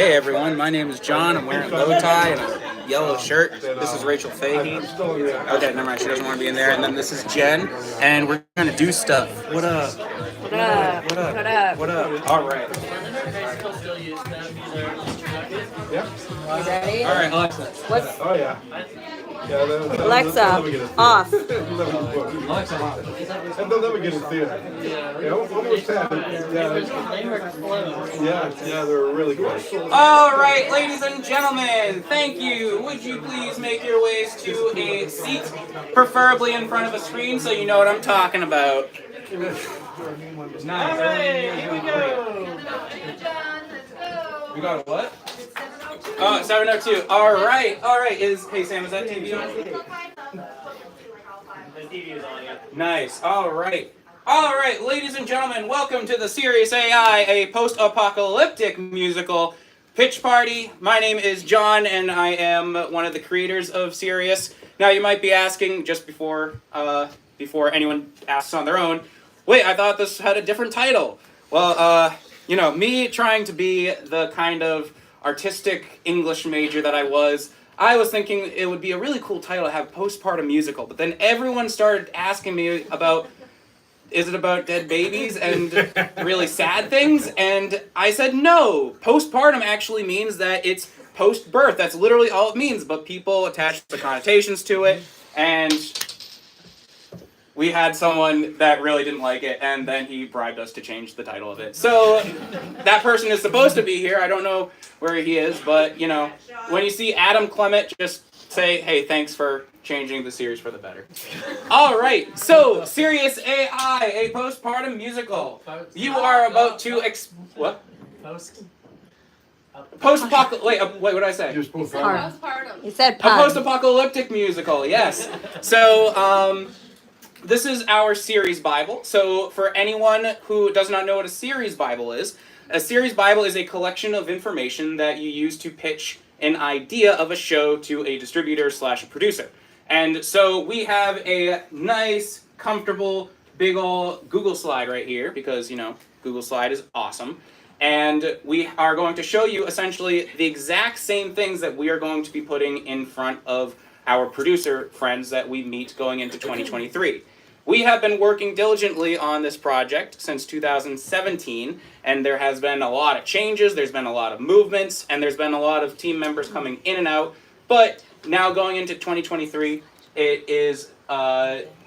Hey everyone, my name is John. I'm wearing a bow tie and a yellow shirt. This is Rachel Fahey. Okay, never mind, she doesn't want to be in there. And then this is Jen, and we're gonna do stuff. What up? What up? What up? What up? What up? All right. You ready? All right, Alexa. What's Oh yeah. Alexa off? Alexa, off. And they'll never get in theater. Yeah, almost happened. Yeah, they were really close. All right, ladies and gentlemen, thank you. Would you please make your ways to a seat, preferably in front of a screen, so you know what I'm talking about. Nice. Here we go. We got a what? Oh, 702. All right. Hey Sam, is that TV on? The TV is on, yeah. Nice. All right, ladies and gentlemen, welcome to the Sirius AI, a post-apocalyptic musical pitch party. My name is John, and I am one of the creators of Sirius. Now, you might be asking, just before anyone asks on their own, wait, I thought this had a different title. Well, me trying to be the kind of artistic English major that I was thinking it would be a really cool title to have postpartum musical, but then everyone started asking me about, is it about dead babies and really sad things? And I said, no, postpartum actually means that it's post-birth. That's literally all it means, but people attach the connotations to it, and we had someone that really didn't like it, and then he bribed us to change the title of it. So that person is supposed to be here. I don't know where he is, but, when you see Adam Clement, just say, hey, thanks for changing the series for the better. All right, so Sirius AI, a postpartum musical. You are about to what? Post-apocalyptic. Wait, what did I say? You're supposed to. Postpartum. You said A pun. post-apocalyptic musical, yes. So, this is our series Bible. So for anyone who does not know what a series Bible is a collection of information that you use to pitch an idea of a show to a distributor / a producer. And so we have a nice, comfortable, big ol' Google slide right here because, Google Slide is awesome. And we are going to show you essentially the exact same things that we are going to be putting in front of our producer friends that we meet going into 2023. We have been working diligently on this project since 2017, and there has been a lot of changes, there's been a lot of movements, and there's been a lot of team members coming in and out. But now going into 2023, it is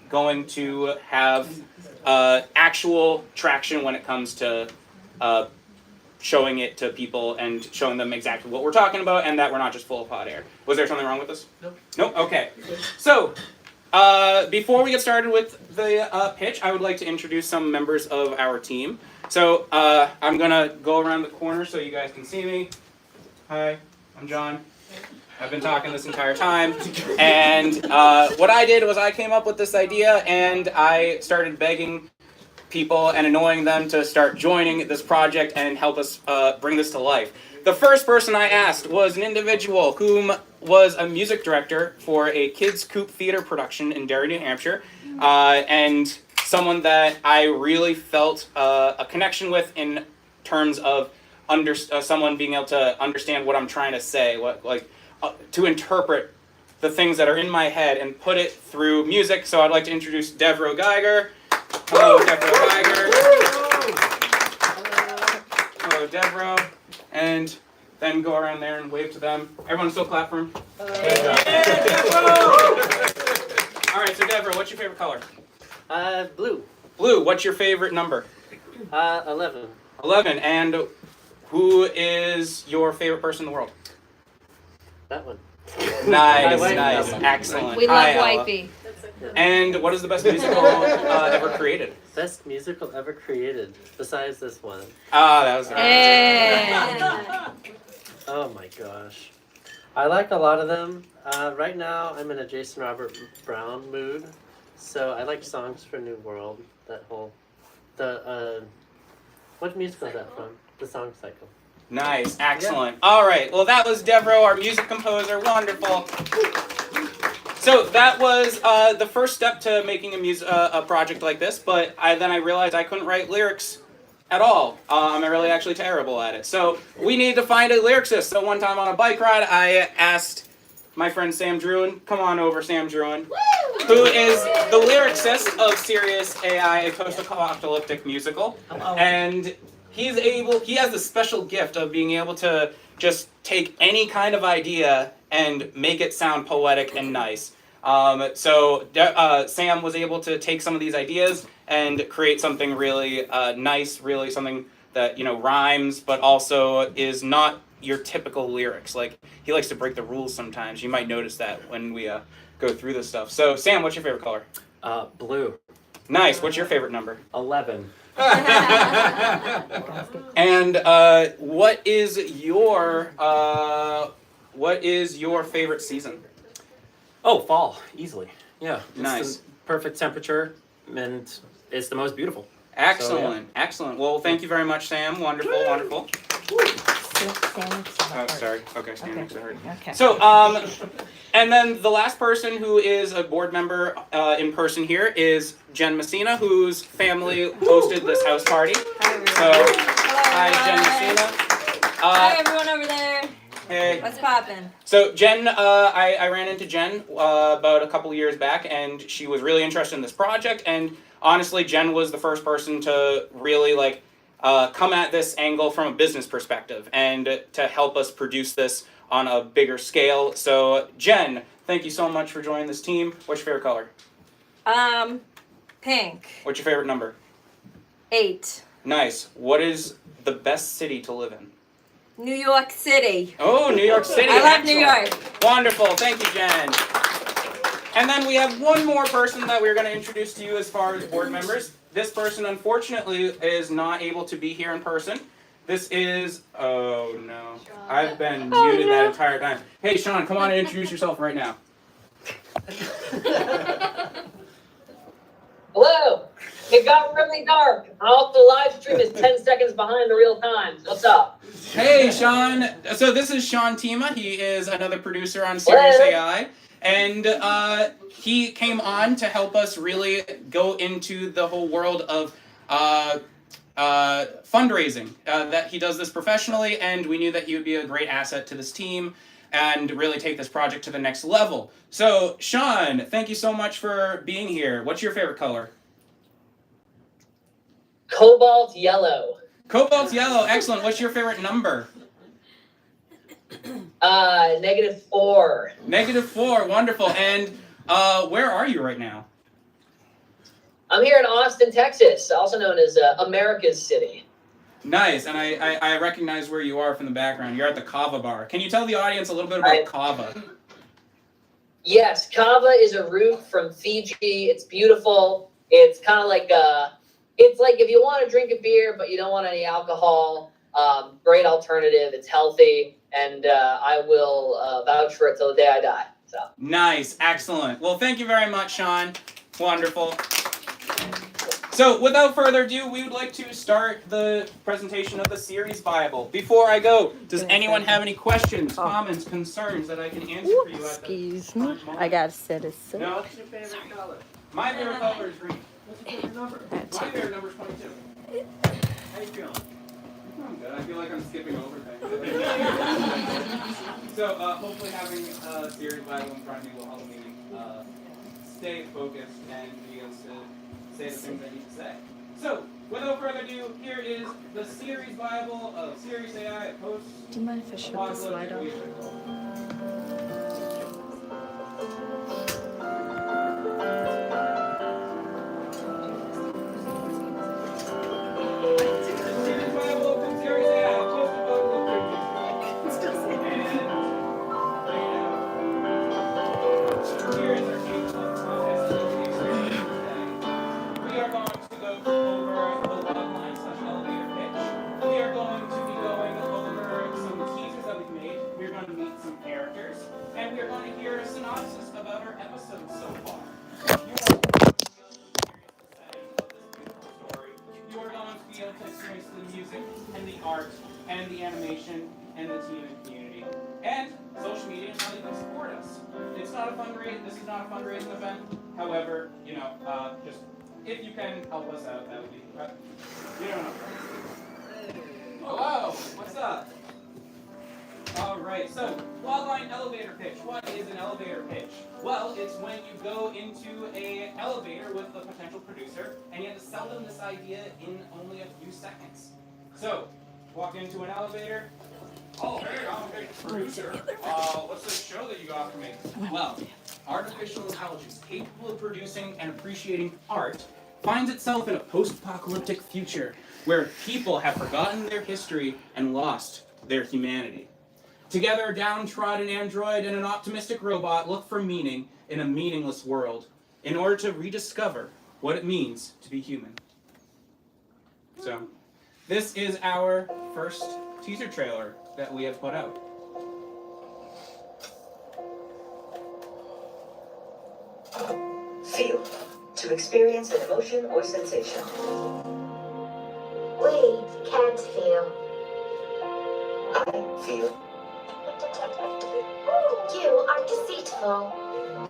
going to have actual traction when it comes to showing it to people and showing them exactly what we're talking about and that we're not just full of hot air. Was there something wrong with this? Nope. Nope? Okay. So, before we get started with the pitch, I would like to introduce some members of our team. So, I'm going to go around the corner so you guys can see me. Hi, I'm John. I've been talking this entire time. And what I did was I came up with this idea and I started begging people and annoying them to start joining this project and help us bring this to life. The first person I asked was an individual whom was a music director for a kids' coop theater production in Derry, New Hampshire, and someone that I really felt a connection with in terms of someone being able to understand what I'm trying to say, to interpret the things that are in my head and put it through music. So I'd like to introduce Devro Geiger. Hello, Devro Geiger. Hello, Devro. And then go around there and wave to them. Everyone still clap for him? Yeah, Devro! All right, so Devro, what's your favorite color? Blue. Blue. What's your favorite number? 11. 11. And who is your favorite person in the world? That one. Nice, Hi, nice, Wifey. excellent. We Hi, love Ella. wifey. And what is the best musical ever created? Best musical ever created, besides this one. Ah, that was Hey. Oh my gosh. I like a lot of them. Right now, I'm in a Jason Robert Brown mood. So I like Songs for New World. What musical is that from? The Song Cycle. Nice, excellent. Yeah. All right, well that was Devro, our music composer. Wonderful. So that was the first step to making a project like this, but then I realized I couldn't write lyrics at all. I'm really actually terrible at it. So we need to find a lyricist. So one time on a bike ride, I asked my friend Sam Druin, come on over, Sam Druin, who is the lyricist of Sirius AI, a post-apocalyptic musical. And he has the special gift of being able to just take any kind of idea and make it sound poetic and nice. Sam was able to take some of these ideas and create something really nice, really something that, rhymes, but also is not your typical lyrics. Like, he likes to break the rules sometimes. You might notice that when we go through this stuff. So, Sam, what's your favorite color? Blue. Nice. What's your favorite number? 11. And what is your favorite season? Oh, fall. Easily. Yeah. It's Nice. the perfect temperature, and it's the most beautiful. Excellent. Excellent. Well, thank you very much, Sam. Wonderful, wonderful. Oh, sorry. Okay, stand next to her. Okay. So, and then the last person who is a board member in person here is Jen Messina, whose family hosted this house party. Hi, everyone. So, hi, Hello. Jen Messina. Hi, everyone over there. Hey. What's poppin'? So Jen, I ran into Jen about a couple years back, and she was really interested in this project. And honestly, Jen was the first person to really come at this angle from a business perspective and to help us produce this on a bigger scale. So Jen, thank you so much for joining this team. What's your favorite color? Pink. What's your favorite number? 8. Nice. What is the best city to live in? New York City. Oh, New York City. I love New Excellent. York. Wonderful. Thank you, Jen. And then we have one more person that we're going to introduce to you as far as board members. This person, unfortunately, is not able to be here in person. This is... Oh, no. I've been muted that entire time. Hey, Sean, come on and introduce yourself right now. Hello. It got really dark. Also, the live stream is 10 seconds behind the real time. What's up? Hey, Sean. So this is Sean Tima. He is another producer on Sirius AI. And he came on to help us really go into the whole world of fundraising. That he does this professionally, and we knew that he would be a great asset to this team and really take this project to the next level. So, Sean, thank you so much for being here. What's your favorite color? Cobalt yellow. Cobalt yellow, excellent. What's your favorite number? -4. -4, wonderful. And where are you right now? I'm here in Austin, Texas, also known as America's City. Nice, and I recognize where you are from the background. You're at the Kava bar. Can you tell the audience a little bit about Kava? Yes, kava is a root from Fiji. It's beautiful. It's kind of like it's like if you want to drink a beer but you don't want any alcohol. Great alternative. It's healthy, and I will vouch for it till the day I die. So Nice, excellent. Well, thank you very much, Sean. Wonderful. So, without further ado, we would like to start the presentation of the series Bible. Before I go, does anyone have any questions, comments, concerns that I can answer for you at Excuse me. I gotta sit a sit. No? What's your favorite color? My favorite color is green. What's your favorite number? My favorite number is 22. How you feeling? I'm good. I feel like I'm skipping over things. So, hopefully having a series Bible in front of me will help me stay focused and be able to say the things I need to say. So, without further ado, here is the series Bible of Sirius AI at Post. Do you mind if I shut this light off? Series Bible from Sirius AI at Post-Apocalyptic. Here is our case we are going to go over the log line / elevator pitch. We are going to be going over some teasers that we've made. We're going to meet some characters. And we are going to hear a synopsis about our episodes so far. You are going to be able to experience the music and the art and the animation and the team and community. And social media and how you can support us. It's not a fundraising. This is not a fundraising event. However, just if you can help us out, that would be. You don't know. Hello, what's up? All right, so logline elevator pitch. What is an elevator pitch? Well, it's when you go into an elevator with a potential producer and you have to sell them this idea in only a few seconds. So, walk into an elevator. Oh, hey, I'm a big producer. What's this show that you got for me? Well, artificial intelligence capable of producing and appreciating art finds itself in a post-apocalyptic future where people have forgotten their history and lost their humanity. Together, a downtrodden android and an optimistic robot look for meaning in a meaningless world in order to rediscover what it means to be human. So, this is our first teaser trailer that we have put out. Feel. To experience an emotion or sensation. Wait, can't feel. I feel. You are deceitful.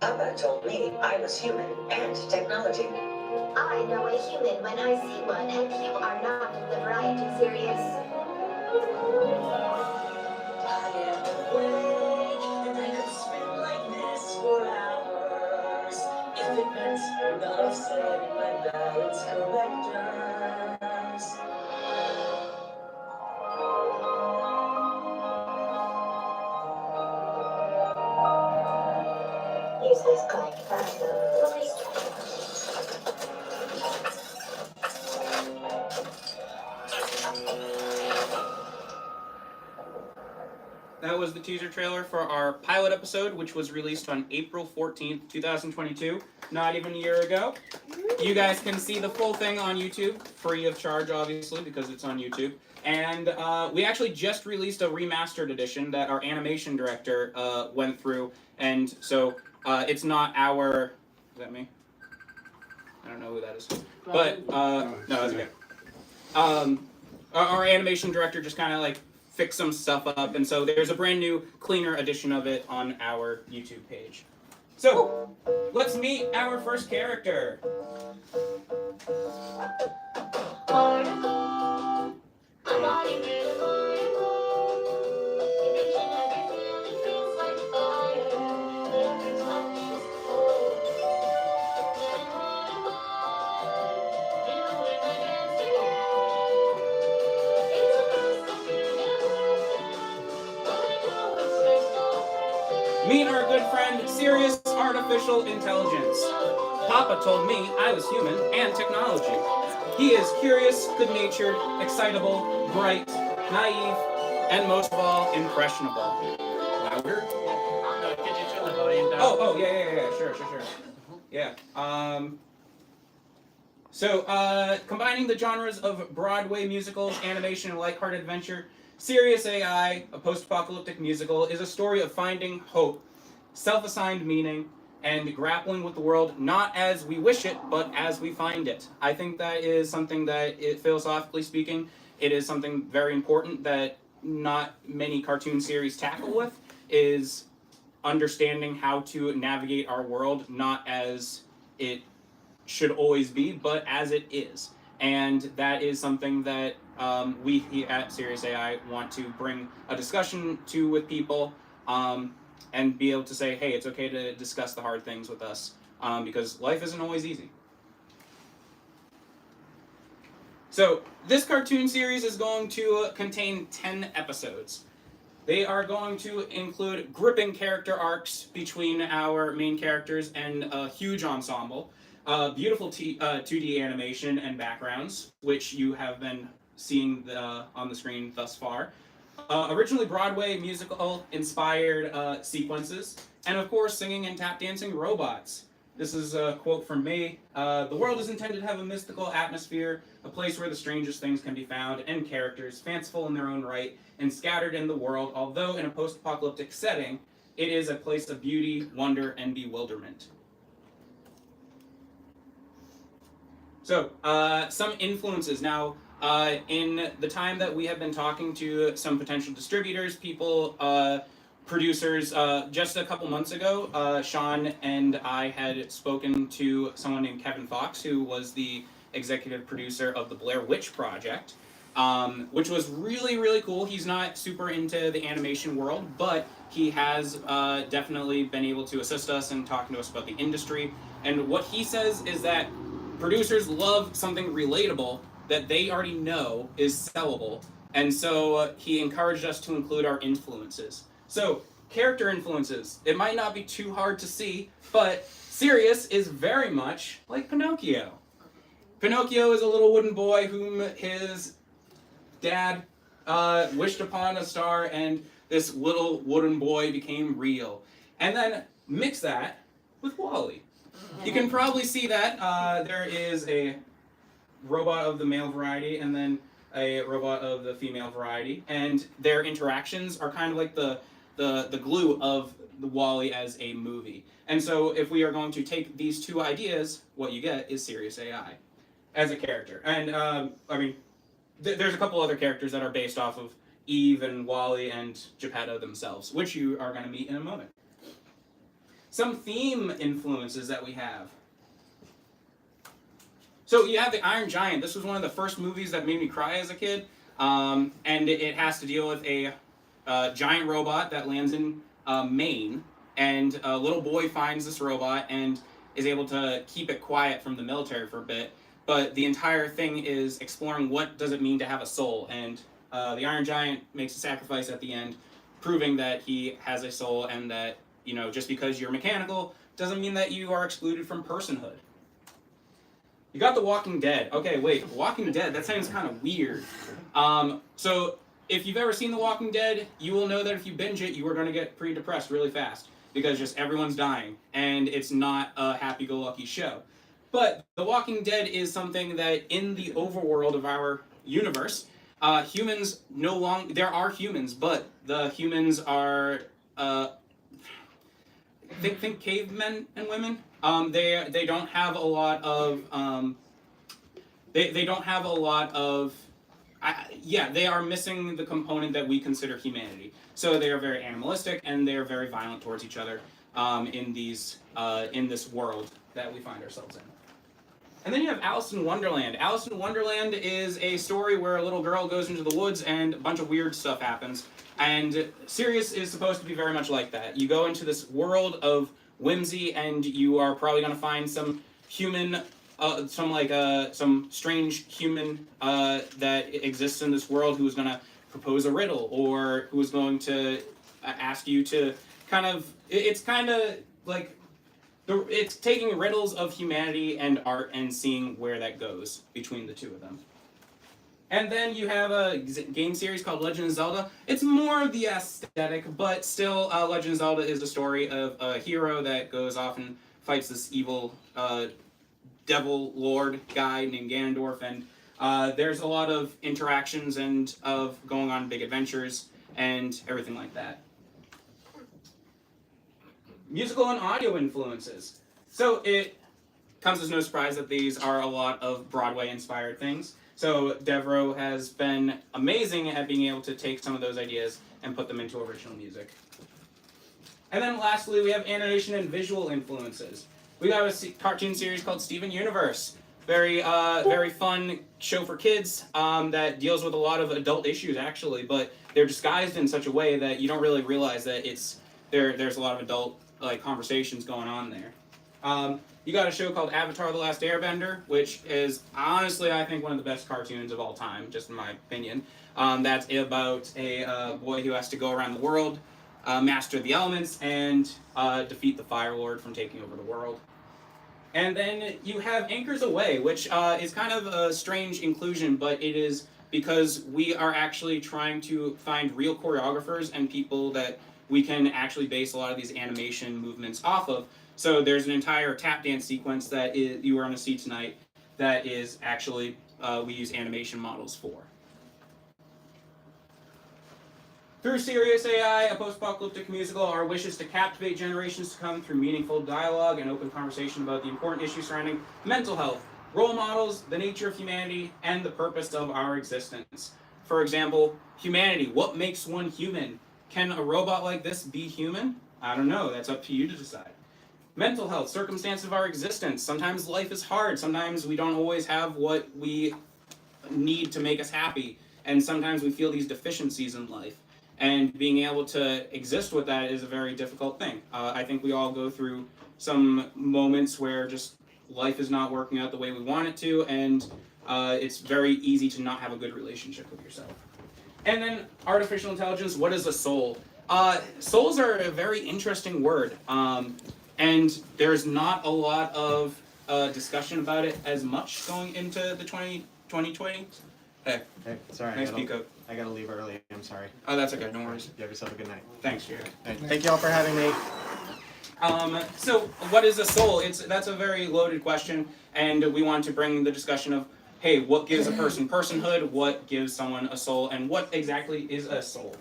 Papa told me I was human and technology. I know a human when I see one, and you are not the variety Sirius. I am awake, and I could spin like this for hours. If it meant not upsetting my balance correctors. Useless click faster. That was the teaser trailer for our pilot episode, which was released on April 14th, 2022, not even a year ago. You guys can see the full thing on YouTube, free of charge, obviously, because it's on YouTube. And we actually just released a remastered edition that our animation director went through, and so it's not our... Is that me? I don't know who that is. But, no, that's okay. Our animation director just kind of like fix some stuff up, and so there's a brand new, cleaner edition of it on our YouTube page. So, let's meet our first character. Meet our good friend, Sirius Artificial Intelligence. Papa told me I was human and technology. He is curious, good-natured, excitable, bright, naive, and most of all, impressionable. Louder? Could you turn the volume down? Oh, yeah, sure. Yeah. So, combining the genres of Broadway musicals, animation, and lighthearted adventure, Sirius AI, a post-apocalyptic musical, is a story of finding hope, self-assigned meaning, and grappling with the world not as we wish it, but as we find it. I think that is something that, philosophically speaking, it is something very important that not many cartoon series tackle with, is understanding how to navigate our world not as it should always be, but as it is. And that is something that we here at Sirius AI want to bring a discussion to with people, and be able to say, hey, it's okay to discuss the hard things with us, because life isn't always easy. So this cartoon series is going to contain 10 episodes. They are going to include gripping character arcs between our main characters and a huge ensemble, beautiful 2D animation and backgrounds, which you have been seeing on the screen thus far. Originally Broadway musical-inspired sequences, and of course singing and tap dancing robots. This is a quote from me. The world is intended to have a mystical atmosphere, a place where the strangest things can be found, and characters, fanciful in their own right, and scattered in the world, although in a post-apocalyptic setting, it is a place of beauty, wonder, and bewilderment. So, some influences. Now, in the time that we have been talking to some potential distributors, people producers, just a couple months ago, Sean and I had spoken to someone named Kevin Fox, who was the executive producer of the Blair Witch Project, which was really, really cool. He's not super into the animation world, but he has definitely been able to assist us in talking to us about the industry. And what he says is that producers love something relatable that they already know is sellable. And so he encouraged us to include our influences. So, character influences. It might not be too hard to see, but Sirius is very much like Pinocchio. Pinocchio is a little wooden boy whom his dad wished upon a star, and this little wooden boy became real. And then mix that with WALL-E. You can probably see that there is a robot of the male variety and then a robot of the female variety, and their interactions are kind of like the glue of the WALL-E as a movie. And so if we are going to take these two ideas, what you get is Sirius AI as a character. And I mean, there's a couple other characters that are based off of Eve and WALL-E and Geppetto themselves, which you are going to meet in a moment. Some theme influences that we have. So you have the Iron Giant. This was one of the first movies that made me cry as a kid, and it has to deal with a giant robot that lands in Maine, and a little boy finds this robot and is able to keep it quiet from the military for a bit. But the entire thing is exploring what does it mean to have a soul, and the Iron Giant makes a sacrifice at the end, proving that he has a soul, and that, you know, just because you're mechanical doesn't mean that you are excluded from personhood. You got The Walking Dead. Okay, wait, Walking Dead, that sounds kind of weird. So if you've ever seen The Walking Dead, you will know that if you binge it, you are going to get pretty depressed really fast, because just everyone's dying, and it's not a happy-go-lucky show. But The Walking Dead is something that in the overworld of our universe, humans no longer, there are humans, but the humans are, think cavemen and women. They don't have a lot of, they don't have a lot of, they are missing the component that we consider humanity. So they are very animalistic, and they are very violent towards each other in this world that we find ourselves in. And then you have Alice in Wonderland. Alice in Wonderland is a story where a little girl goes into the woods and a bunch of weird stuff happens. And Sirius is supposed to be very much like that. You go into this world of whimsy, and you are probably going to find some human, some strange human that exists in this world who is going to propose a riddle, or who is going to ask you to kind of, it's kind of like, it's taking riddles of humanity and art and seeing where that goes between the two of them. And then you have a game series called Legend of Zelda. It's more of the aesthetic, but still, Legend of Zelda is the story of a hero that goes off and fights this evil devil lord guy named Ganondorf, and there's a lot of interactions and of going on big adventures and everything like that. Musical and audio influences. So it comes as no surprise that these are a lot of Broadway-inspired things. So Devereaux has been amazing at being able to take some of those ideas and put them into original music. And then lastly, we have animation and visual influences. We got a cartoon series called Steven Universe. Very fun show for kids that deals with a lot of adult issues, actually, but they're disguised in such a way that you don't really realize that there's a lot of adult conversations going on there. You got a show called Avatar: The Last Airbender, which is honestly, I think, one of the best cartoons of all time, just in my opinion. That's about a boy who has to go around the world, master the elements, and defeat the Fire Lord from taking over the world. And then you have Anchors Away, which is kind of a strange inclusion, but it is because we are actually trying to find real choreographers and people that we can actually base a lot of these animation movements off of. So there's an entire tap dance sequence that you are going to see tonight that is actually, we use animation models for. Through Sirius AI, a post-apocalyptic musical, our wish is to captivate generations to come through meaningful dialogue and open conversation about the important issues surrounding mental health, role models, the nature of humanity, and the purpose of our existence. For example, humanity. What makes one human? Can a robot like this be human? I don't know. That's up to you to decide. Mental health, circumstances of our existence. Sometimes life is hard. Sometimes we don't always have what we need to make us happy. And sometimes we feel these deficiencies in life. And being able to exist with that is a very difficult thing. I think we all go through some moments where just life is not working out the way we want it to, and it's very easy to not have a good relationship with yourself. And then artificial intelligence, what is a soul? Souls are a very interesting word, and there's not a lot of discussion about it as much going into the 2020. Hey, Sorry, nice speak up. I gotta leave early. I'm sorry. Oh, that's okay, no worries. You have yourself a good night. Thanks, Jared. Thank you all for having me. So what is a soul? That's a very loaded question, and we want to bring the discussion of, hey, what gives a person personhood, what gives someone a soul, and what exactly is a soul?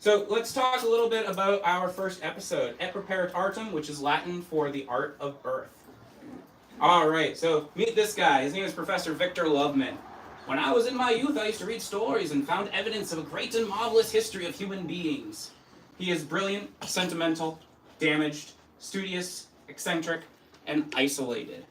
So let's talk a little bit about our first episode, Et Preparat Artem, which is Latin for the art of birth. All right, so meet this guy. His name is Professor Victor Loveman. When I was in my youth, I used to read stories and found evidence of a great and marvelous history of human beings. He is brilliant, sentimental, damaged, studious, eccentric, and isolated.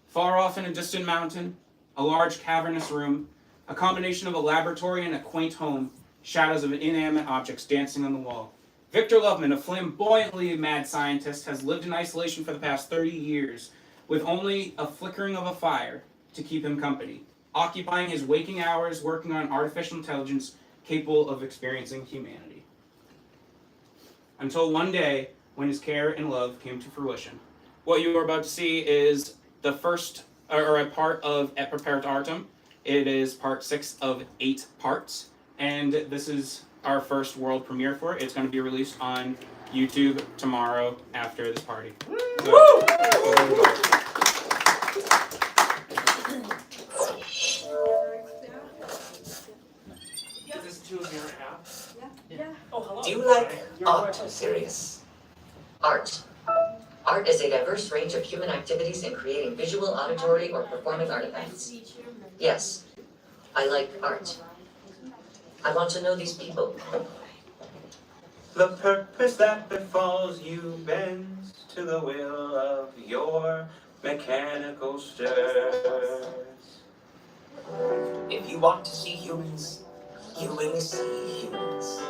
Far off in a distant mountain, a large cavernous room, a combination of a laboratory and a quaint home, shadows of inanimate objects dancing on the wall. Victor Loveman, a flamboyantly mad scientist, has lived in isolation for the past 30 years, with only a flickering of a fire to keep him company, occupying his waking hours working on artificial intelligence capable of experiencing humanity. Until one day, when his care and love came to fruition. What you are about to see is the first, or a part of Et Preparat Artem. It is part 6 of 8 parts, and this is our first world premiere for it. It's going to be released on YouTube tomorrow after this party. So, Do you like art, Sirius? Art. Art is a diverse range of human activities in creating visual, auditory, or performing artifacts. Yes, I like art. I want to know these people. The purpose that befalls you bends to the will of your mechanical stirs. If you want to see humans, you will see humans.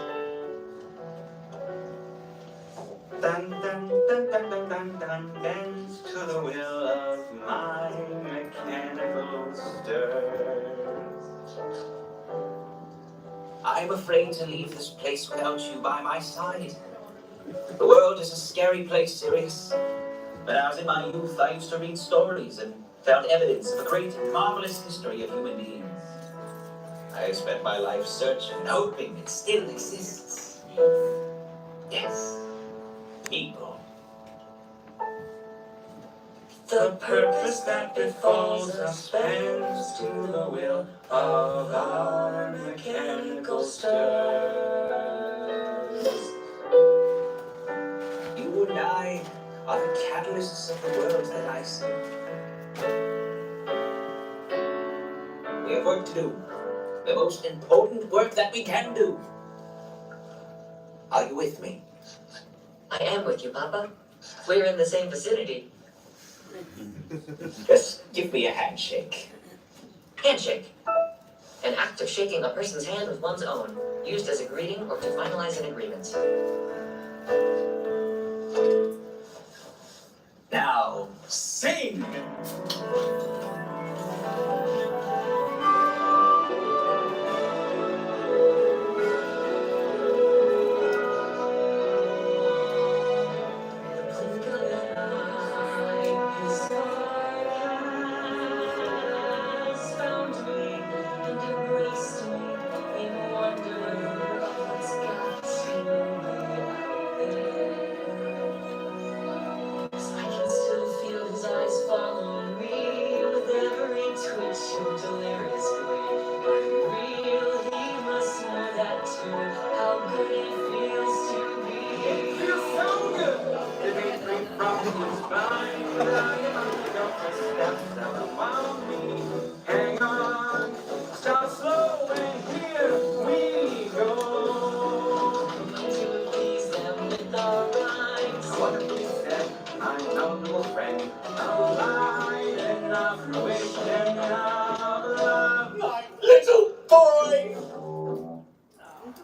Dun dun dun dun dun dun dun bends to the will of my mechanical stirs. I'm afraid to leave this place without you by my side. The world is a scary place, Sirius. When I was in my youth, I used to read stories and found evidence of a great and marvelous history of human beings. I spent my life searching and hoping it still exists. Yes. People. The purpose that befalls us bends to the will of our mechanical stirs. You and I are the catalysts of the world that I see. We have work to do. The most important work that we can do. Are you with me? I am with you, Papa. We're in the same vicinity. Just give me a handshake. Handshake. An act of shaking a person's hand with one's own, used as a greeting or to finalize an agreement. Now, sing! I can still feel his eyes following me with every twitch.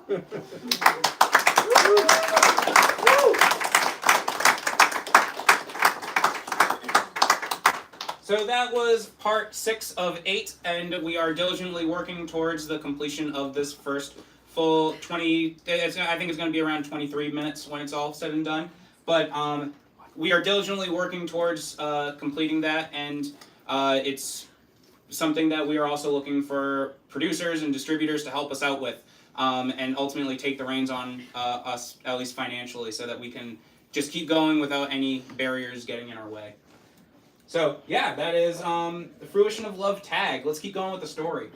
So that was part 6 of 8, and we are diligently working towards the completion of this first full 20. I think it's going to be around 23 minutes when it's all said and done. But we are diligently working towards completing that, and it's something that we are also looking for producers and distributors to help us out with, and ultimately take the reins on us, at least financially, so that we can just keep going without any barriers getting in our way. So, yeah, that is the Fruition of Love tag. Let's keep going with the story.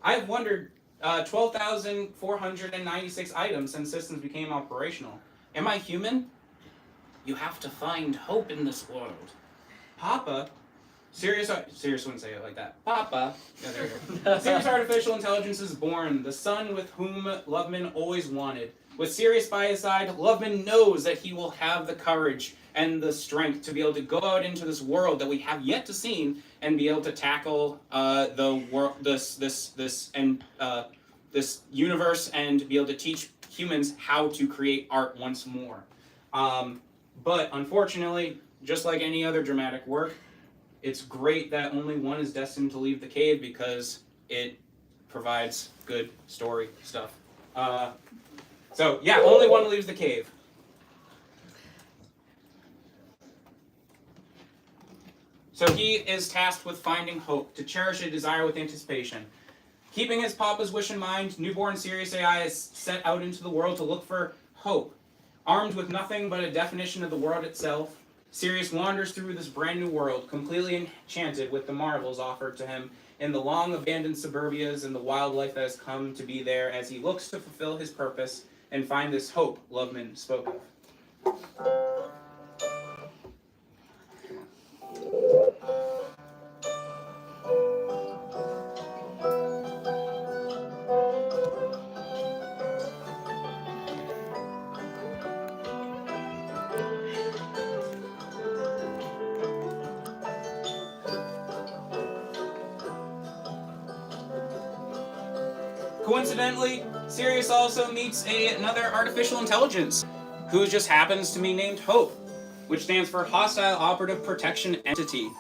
I've wondered, 12,496 items since systems became operational. Am I human? You have to find hope in this world. Papa, Sirius wouldn't say it like that. Papa, yeah, there we go. Sirius Artificial Intelligence is born, the son with whom Loveman always wanted. With Sirius by his side, Loveman knows that he will have the courage and the strength to be able to go out into this world that we have yet to see and be able to tackle the world, this universe, and be able to teach humans how to create art once more. But unfortunately, just like any other dramatic work, it's great that only one is destined to leave the cave because it provides good story stuff. So yeah, only one leaves the cave. So he is tasked with finding hope, to cherish a desire with anticipation. Keeping his papa's wish in mind, newborn Sirius AI is set out into the world to look for hope. Armed with nothing but a definition of the world itself, Sirius wanders through this brand new world, completely enchanted with the marvels offered to him in the long abandoned suburbias and the wildlife that has come to be there, as he looks to fulfill his purpose and find this hope Loveman spoke of. Coincidentally, Sirius also meets another artificial intelligence, who just happens to be named Hope, which stands for Hostile Operative Protection Entity.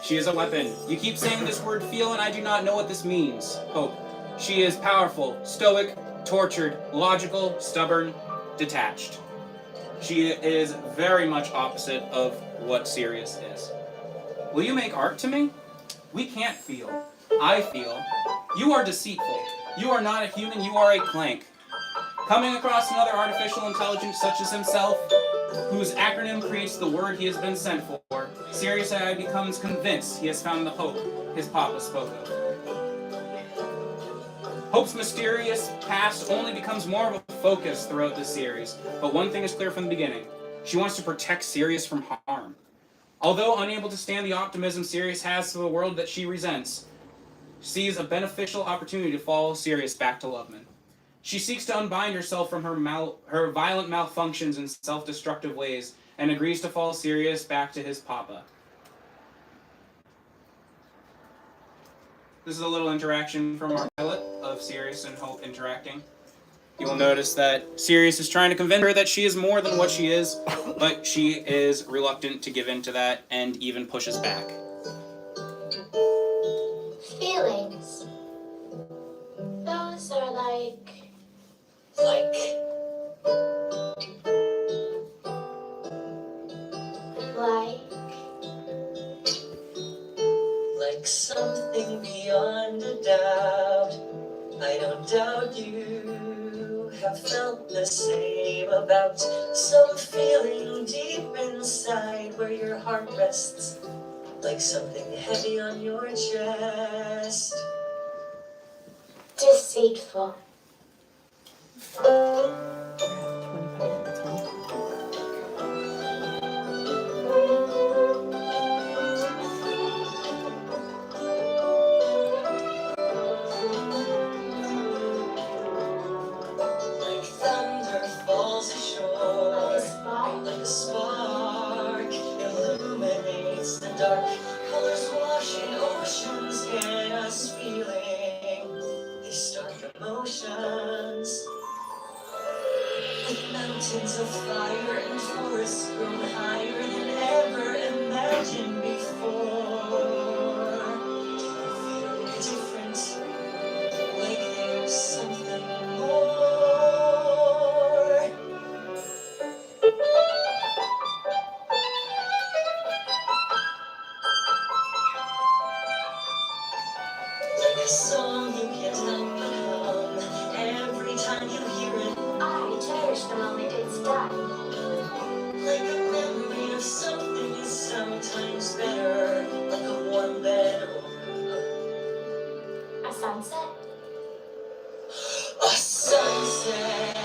She is a weapon. You keep saying this word feel, and I do not know what this means. Hope. She is powerful, stoic, tortured, logical, stubborn, detached. She is very much opposite of what Sirius is. Will you make art to me? We can't feel. I feel. You are deceitful. You are not a human, you are a clank. Coming across another artificial intelligence such as himself, whose acronym creates the word he has been sent for, Sirius AI becomes convinced he has found the hope his papa spoke of. Hope's mysterious past only becomes more of a focus throughout this series, but one thing is clear from the beginning. She wants to protect Sirius from harm. Although unable to stand the optimism Sirius has for the world that she resents, sees a beneficial opportunity to follow Sirius back to Loveman. She seeks to unbind herself from her violent malfunctions and self-destructive ways, and agrees to follow Sirius back to his papa. This is a little interaction from our pilot of Sirius and Hope interacting. You will notice that Sirius is trying to convince her that she is more than what she is, but she is reluctant to give in to that and even pushes back. Feelings. Those are like something beyond a doubt. I don't doubt you have felt the same about some feeling deep inside where your heart rests, like something heavy on your chest. deceitful. Emotions Mountains of fire and forests grown higher than ever imagined before. Do you feel different? Like there's something more. Like a song you can't help but hum every time you hear it. I cherish the moment it's done. Like a memory of something is sometimes better. Like a warm bed or A sunset. a sunset.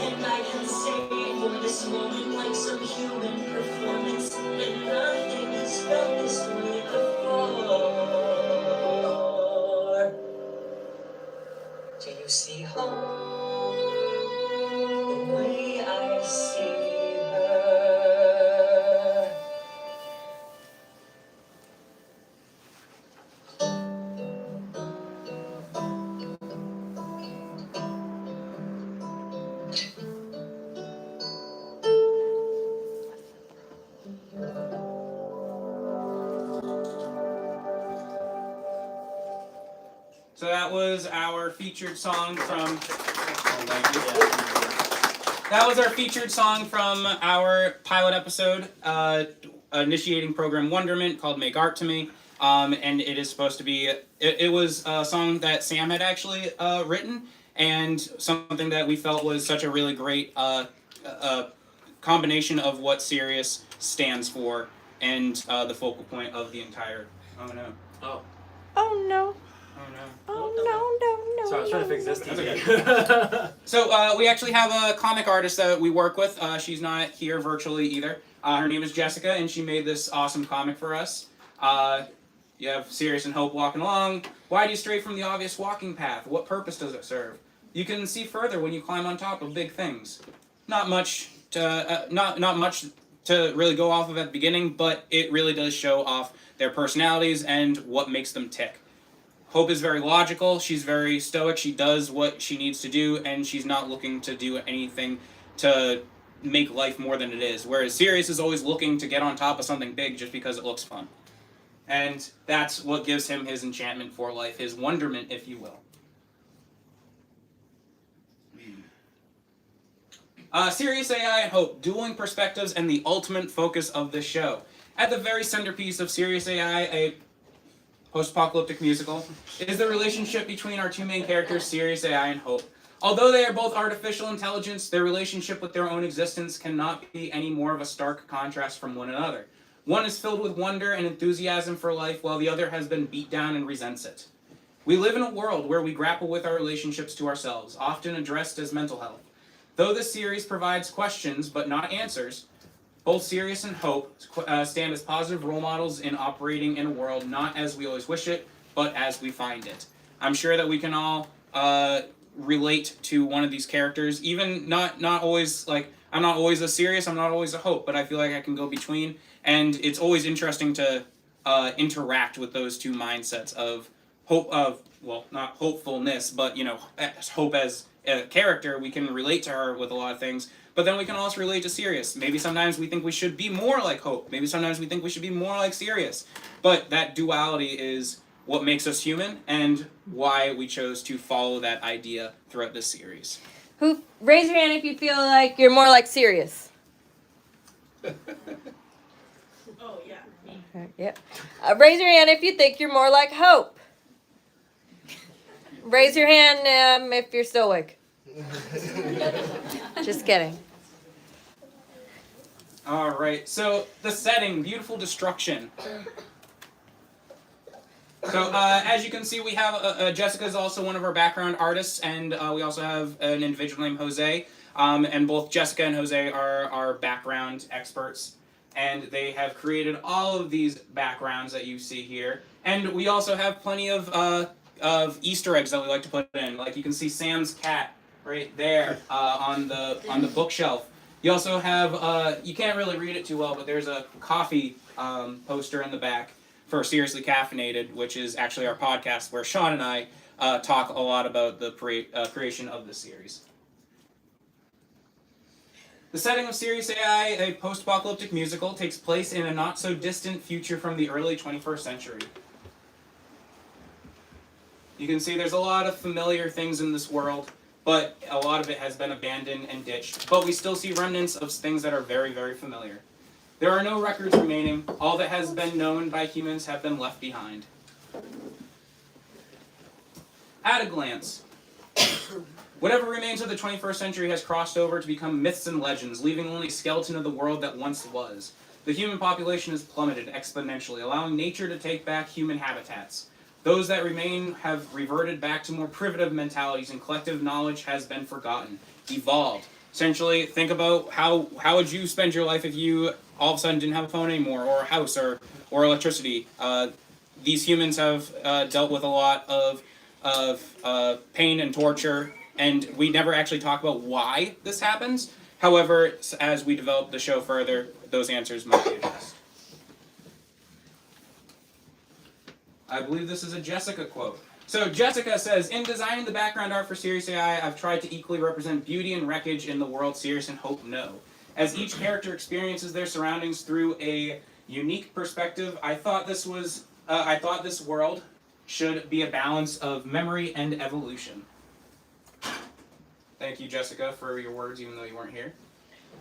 And I can savor this moment like some human performance. And nothing has felt this way before. Do you see hope? The way I see her. So that was our featured song from. That was our featured song from our pilot episode, initiating program Wonderment, called "Make Art to Me," and it is supposed to be. It was a song that Sam had actually written, and something that we felt was such a really great combination of what Sirius stands for and the focal point of the entire. Oh no! Oh. Oh no. Oh no! Oh no, no, no. So I was trying to fix this That's TV. So we actually have a comic artist that we work with. She's not here virtually either. Her name is Jessica, and she made this awesome comic for us. You have Sirius and Hope walking along. Why do you stray from the obvious walking path? What purpose does it serve? You can see further when you climb on top of big things. Not much to not much to really go off of at the beginning, but it really does show off their personalities and what makes them tick. Hope is very logical, she's very stoic, she does what she needs to do, and she's not looking to do anything to make life more than it is. Whereas Sirius is always looking to get on top of something big just because it looks fun. And that's what gives him his enchantment for life, his wonderment, if you will. Sirius AI and Hope, dueling perspectives and the ultimate focus of this show. At the very centerpiece of Sirius AI, a post-apocalyptic musical, is the relationship between our two main characters, Sirius AI and Hope. Although they are both artificial intelligence, their relationship with their own existence cannot be any more of a stark contrast from one another. One is filled with wonder and enthusiasm for life, while the other has been beat down and resents it. We live in a world where we grapple with our relationships to ourselves, often addressed as mental health. Though this series provides questions, but not answers, both Sirius and Hope stand as positive role models in operating in a world not as we always wish it, but as we find it. I'm sure that we can all relate to one of these characters, even not always, like, I'm not always a Sirius, I'm not always a Hope, but I feel like I can go between, and it's always interesting to interact with those two mindsets of hope, well, not hopefulness, but, you know, Hope as a character. We can relate to her with a lot of things, but then we can also relate to Sirius. Maybe sometimes we think we should be more like Hope. Maybe sometimes we think we should be more like Sirius. But that duality is what makes us human and why we chose to follow that idea throughout this series. Who? Raise your hand if you feel like you're more like Sirius. Oh, yeah. Okay, yep. Raise your hand if you think you're more like Hope. Raise your hand if you're stoic. Just kidding. All right, so the setting, beautiful destruction. So as you can see, we have Jessica is also one of our background artists, and we also have an individual named Jose. And both Jessica and Jose are our background experts, and they have created all of these backgrounds that you see here. And we also have plenty of Easter eggs that we like to put in. Like you can see Sam's cat right there on the bookshelf. You also have you can't really read it too well, but there's a coffee poster in the back for Seriously Caffeinated, which is actually our podcast where Sean and I talk a lot about the creation of the series. The setting of Sirius AI, a post-apocalyptic musical, takes place in a not-so-distant future from the early 21st century. You can see there's a lot of familiar things in this world, but a lot of it has been abandoned and ditched. But we still see remnants of things that are very, very familiar. There are no records remaining. All that has been known by humans have been left behind. At a glance, whatever remains of the 21st century has crossed over to become myths and legends, leaving only a skeleton of the world that once was. The human population has plummeted exponentially, allowing nature to take back human habitats. Those that remain have reverted back to more primitive mentalities, and collective knowledge has been forgotten, evolved. Essentially, think about how would you spend your life if you all of a sudden didn't have a phone anymore, or a house, or electricity. These humans have dealt with a lot of pain and torture, and we never actually talk about why this happens. However, as we develop the show further, those answers might be addressed. I believe this is a Jessica quote. So Jessica says, in designing the background art for Sirius AI, I've tried to equally represent beauty and wreckage in the world Sirius and Hope know. As each character experiences their surroundings through a unique perspective, I thought this world should be a balance of memory and evolution. Thank you, Jessica, for your words, even though you weren't here.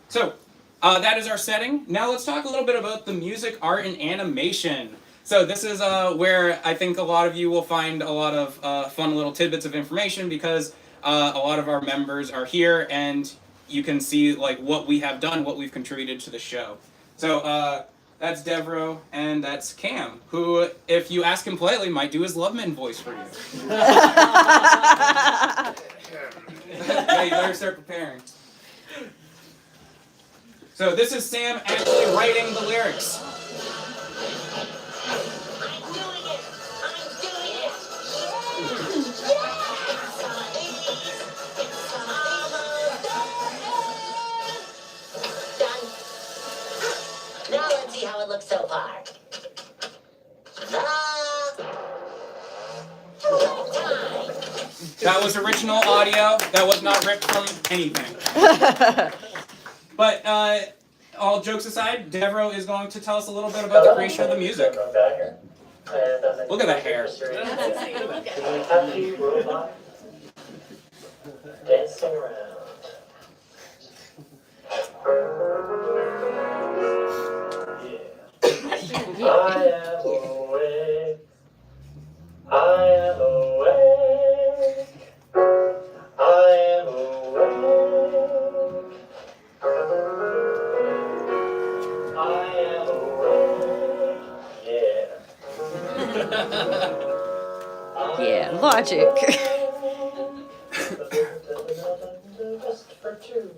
So, that is our setting. Now let's talk a little bit about the music, art, and animation. So this is where I think a lot of you will find a lot of fun little tidbits of information, because a lot of our members are here, and you can see like what we have done, what we've contributed to the show. So that's Devro, and that's Cam, who, if you ask him politely, might do his Loveman voice for you. Yeah, you better start preparing. So this is Sam actually writing the lyrics. Now let's see how it looks so far. That was original audio. That was not ripped from anything. But all jokes aside, Devro is going to tell us a little bit about the creation of the music. Look at that hair. Happy robot dancing around. I am awake. I am awake. I am awake. I am awake. Yeah. Yeah, logic. Rest for two.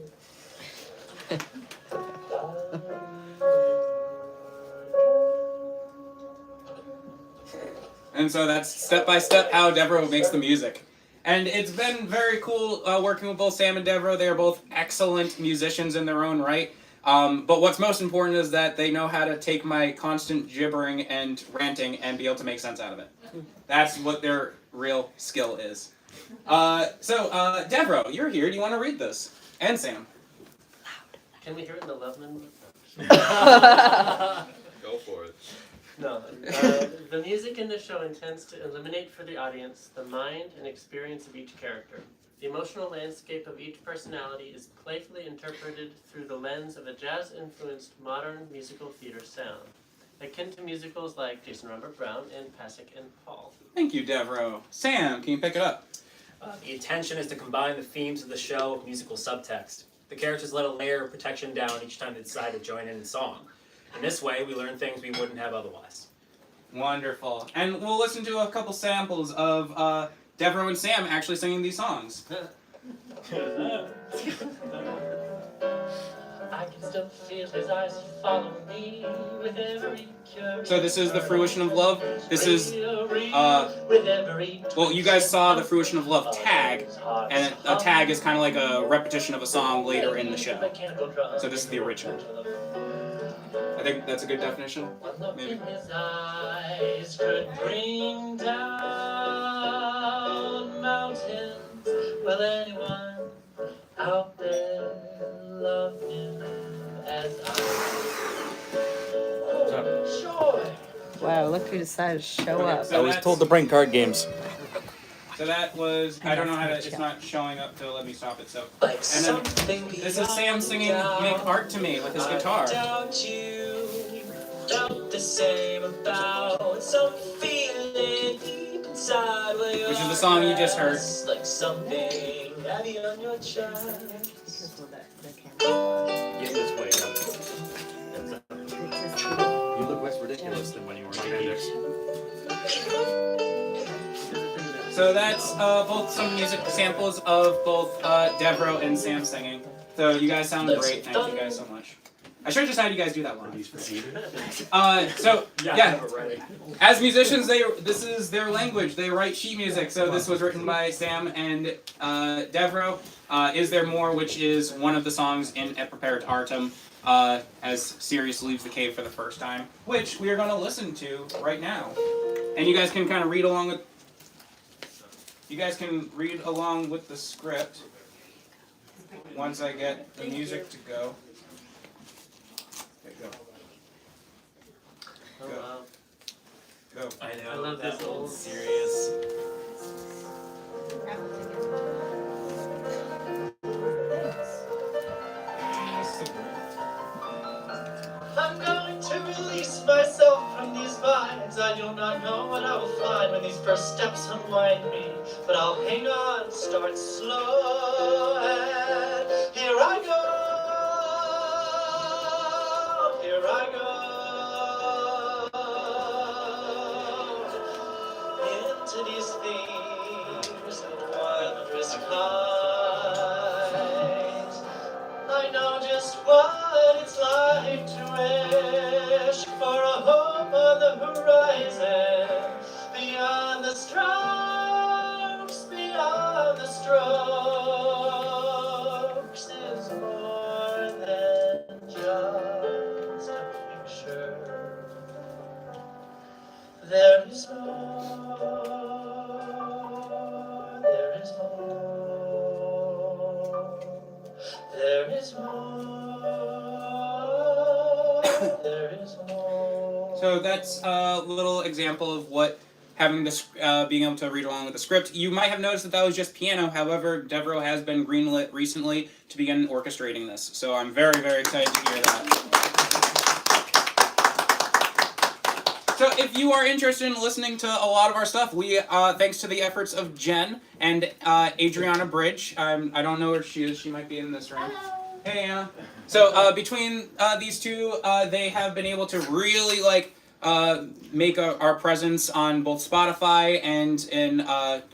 And so that's step by step how Devro makes the music. And it's been very cool working with both Sam and Devro. They are both excellent musicians in their own right. But what's most important is that they know how to take my constant gibbering and ranting and be able to make sense out of it. That's what their real skill is. Devro, you're here. Do you want to read this? And Sam. Can we hear it in the Loveman? Go for it. No. The music in the show intends to illuminate for the audience the mind and experience of each character. The emotional landscape of each personality is playfully interpreted through the lens of a jazz-influenced modern musical theater sound, akin to musicals like Jason Robert Brown and Pasek and Paul. Thank you, Devro. Sam, can you pick it up? The intention is to combine the themes of the show with musical subtext. The characters let a layer of protection down each time they decide to join in song. In this way, we learn things we wouldn't have otherwise. Wonderful. And we'll listen to a couple samples of Devro and Sam actually singing these songs. I can still feel his eyes follow me with every So this is The Fruition of Love. This is, well, you guys saw The Fruition of Love tag, and a tag is kind of like a repetition of a song later in the show. So this is the original. I think that's a good definition, maybe. His eyes could bring down mountains. Will anyone out there love him? who decided to show Okay, up. so I was told to bring card games. So that was, I don't know how to, it's not showing up to let me stop it, so. Like And then, this is Sam singing Make Art to Me with his guitar. Doubt you, doubt the same about some feeling deep inside where Which is the song you just heard. like something heavy on your chest. Get this way, You look less ridiculous than when you were in appendix. So that's both some music samples of both Devro and Sam singing. So you guys sound great. Thank you guys so much. I should have just had you guys do that one. So yeah, as musicians, this is their language. They write sheet music. So this was written by Sam and Devro. Is There More, which is one of the songs in Et Prepare Artem, as Sirius leaves the cave for the first time, which we are going to listen to right now. And you guys can kind of read along with. You guys can read along with the script once I get the music to go. Okay, go. Oh, wow. Go. I know. I love that this old old- Sirius. I'm going to release myself from these vines. I do not know what I will find when these first steps unwind me. But I'll hang on, start slow, and here I go. Here I go. Into these themes and wondrous kinds. I know just what it's like to wish for a hope on the horizon, beyond the strokes, beyond the strokes is more than just a picture. There is more, there is more. There is more, there is more. So that's a little example of what having this, being able to read along with the script. You might have noticed that was just piano. However, Devro has been greenlit recently to begin orchestrating this. So I'm very, very excited to hear that. So if you are interested in listening to a lot of our stuff, we, thanks to the efforts of Jen and Adriana Bridge, I don't know where she is. She might be in this room. Hey, Anna. So between these two, they have been able to really make our presence on both Spotify and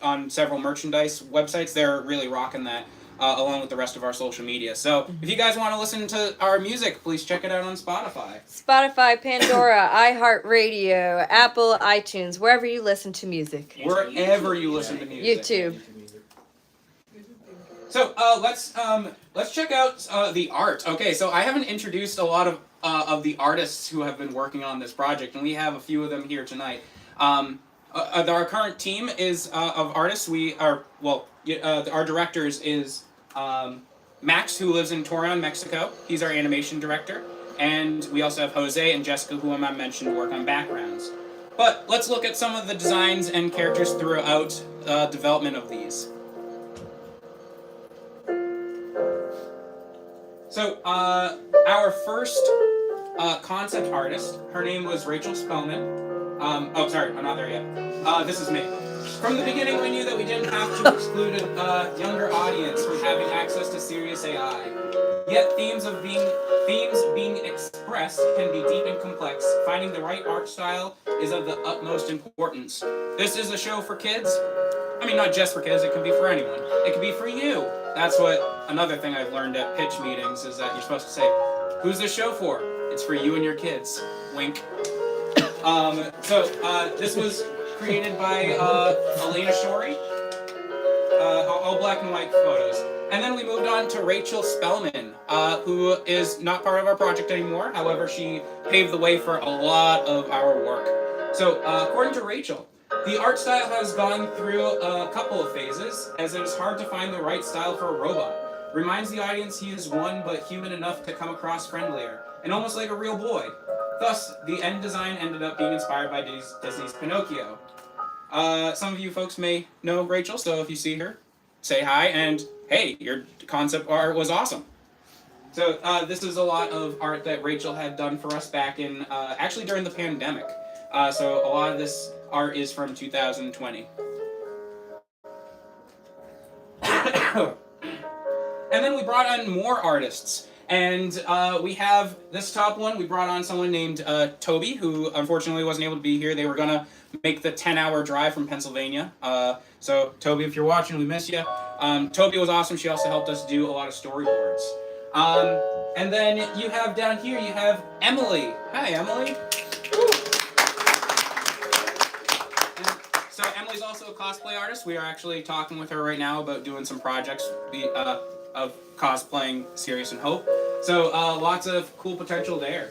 on several merchandise websites. They're really rocking that. Along with the rest of our social media. So if you guys want to listen to our music, please check it out on Spotify. Spotify, Pandora, iHeartRadio, Apple, iTunes, wherever you listen to music. Wherever you listen to music. YouTube. So let's check out the art. Okay, so I haven't introduced a lot of the artists who have been working on this project, and we have a few of them here tonight. Our current team is of artists. Our directors is Max, who lives in Torreon, Mexico. He's our animation director. And we also have Jose and Jessica, who I mentioned, work on backgrounds. But let's look at some of the designs and characters throughout development of these. So, our first concept artist, her name was Rachel Spellman. Oh, sorry, I'm not there yet. This is me. From the beginning, we knew that we didn't have to exclude a younger audience from having access to Sirius AI. Yet themes being expressed can be deep and complex. Finding the right art style is of the utmost importance. This is a show for kids. I mean, not just for kids, it can be for anyone. It can be for you. That's what another thing I've learned at pitch meetings is that you're supposed to say, who's this show for? It's for you and your kids. Wink. This was created by Elena Shorey. All black and white photos. And then we moved on to Rachel Spellman, who is not part of our project anymore. However, she paved the way for a lot of our work. So, according to Rachel, the art style has gone through a couple of phases, as it is hard to find the right style for a robot. Reminds the audience he is one, but human enough to come across friendlier, and almost like a real boy. Thus, the end design ended up being inspired by Disney's Pinocchio. Some of you folks may know Rachel, so if you see her, say hi, and hey, your concept art was awesome. So this is a lot of art that Rachel had done for us back in, actually during the pandemic. So a lot of this art is from 2020. And then we brought on more artists. And we have this top one. We brought on someone named Toby, who unfortunately wasn't able to be here. They were going to make the 10-hour drive from Pennsylvania. So Toby, if you're watching, we miss you. Toby was awesome. She also helped us do a lot of storyboards. And then you have down here, you have Emily. Hi, Emily. And so Emily's also a cosplay artist. We are actually talking with her right now about doing some projects of cosplaying Sirius and Hope. So lots of cool potential there.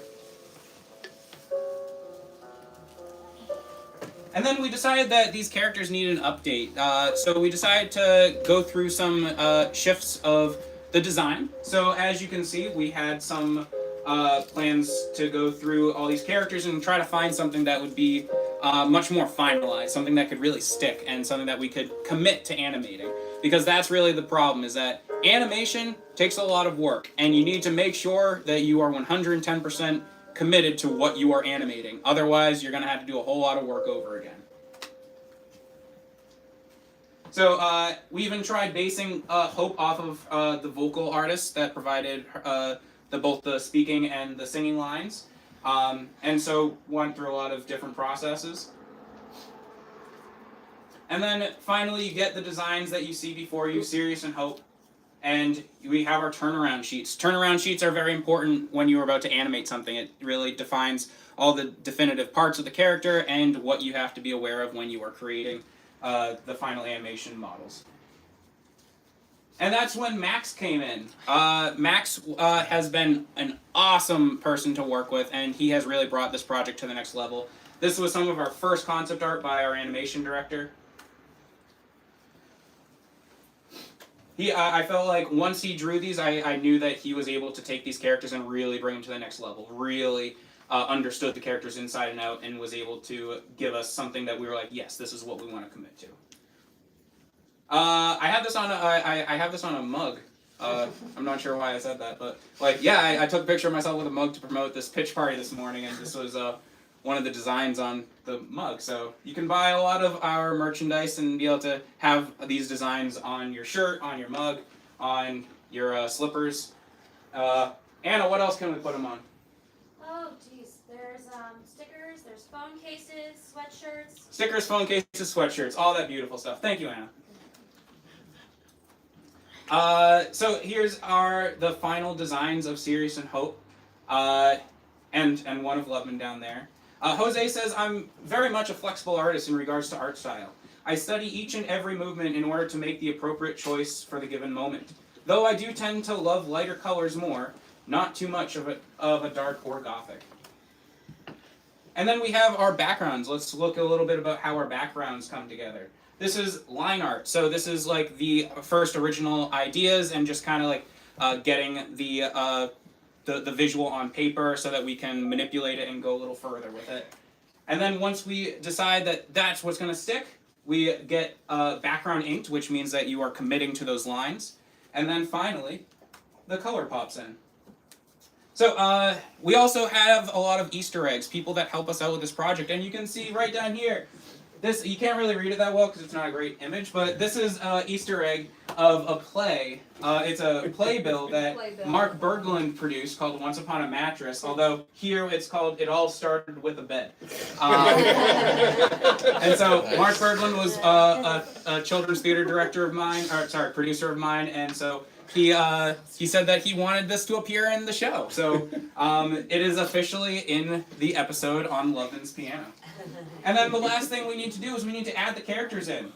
And then we decided that these characters needed an update. So we decided to go through some shifts of the design. So as you can see, we had some plans to go through all these characters and try to find something that would be much more finalized, something that could really stick, and something that we could commit to animating. Because that's really the problem, is that animation takes a lot of work, and you need to make sure that you are 110% committed to what you are animating. Otherwise, you're going to have to do a whole lot of work over again. So we even tried basing Hope off of the vocal artists that provided both the speaking and the singing lines. And so went through a lot of different processes. And then finally you get the designs that you see before you, Sirius and Hope. And we have our turnaround sheets. Turnaround sheets are very important when you are about to animate something. It really defines all the definitive parts of the character and what you have to be aware of when you are creating the final animation models. And that's when Max came in. Max has been an awesome person to work with, and he has really brought this project to the next level. This was some of our first concept art by our animation director. I felt like once he drew these, I knew that he was able to take these characters and really bring them to the next level. Really understood the characters inside and out, and was able to give us something that we were like, yes, this is what we want to commit to. I have this on I have this on a mug. I'm not sure why I said that, but like, yeah, I took a picture of myself with a mug to promote this pitch party this morning, and this was one of the designs on the mug. So you can buy a lot of our merchandise and be able to have these designs on your shirt, on your mug, on your slippers. Anna, what else can we put them on? Oh, geez. There's stickers, there's phone cases, sweatshirts. Stickers, phone cases, sweatshirts, all that beautiful stuff. Thank you, Anna. So here's the final designs of Sirius and Hope, and one of Loveman down there. Jose says, I'm very much a flexible artist in regards to art style. I study each and every movement in order to make the appropriate choice for the given moment. Though I do tend to love lighter colors more, not too much of a dark or gothic. And then we have our backgrounds. Let's look a little bit about how our backgrounds come together. This is line art. So this is like the first original ideas and just kind of like getting the visual on paper so that we can manipulate it and go a little further with it. And then once we decide that that's what's going to stick, we get background inked, which means that you are committing to those lines. And then finally, the color pops in. So we also have a lot of Easter eggs, people that help us out with this project. And you can see right down here, this, you can't really read it that well because it's not a great image, but this is an Easter egg of a play. It's a playbill that Mark Berglund produced called Once Upon a Mattress, although here it's called It All Started with a Bed. And so Mark Berglund was a children's theater director of mine, or sorry, producer of mine, and so he said that he wanted this to appear in the show. So it is officially in the episode on Loveman's piano. And then the last thing we need to do is we need to add the characters in.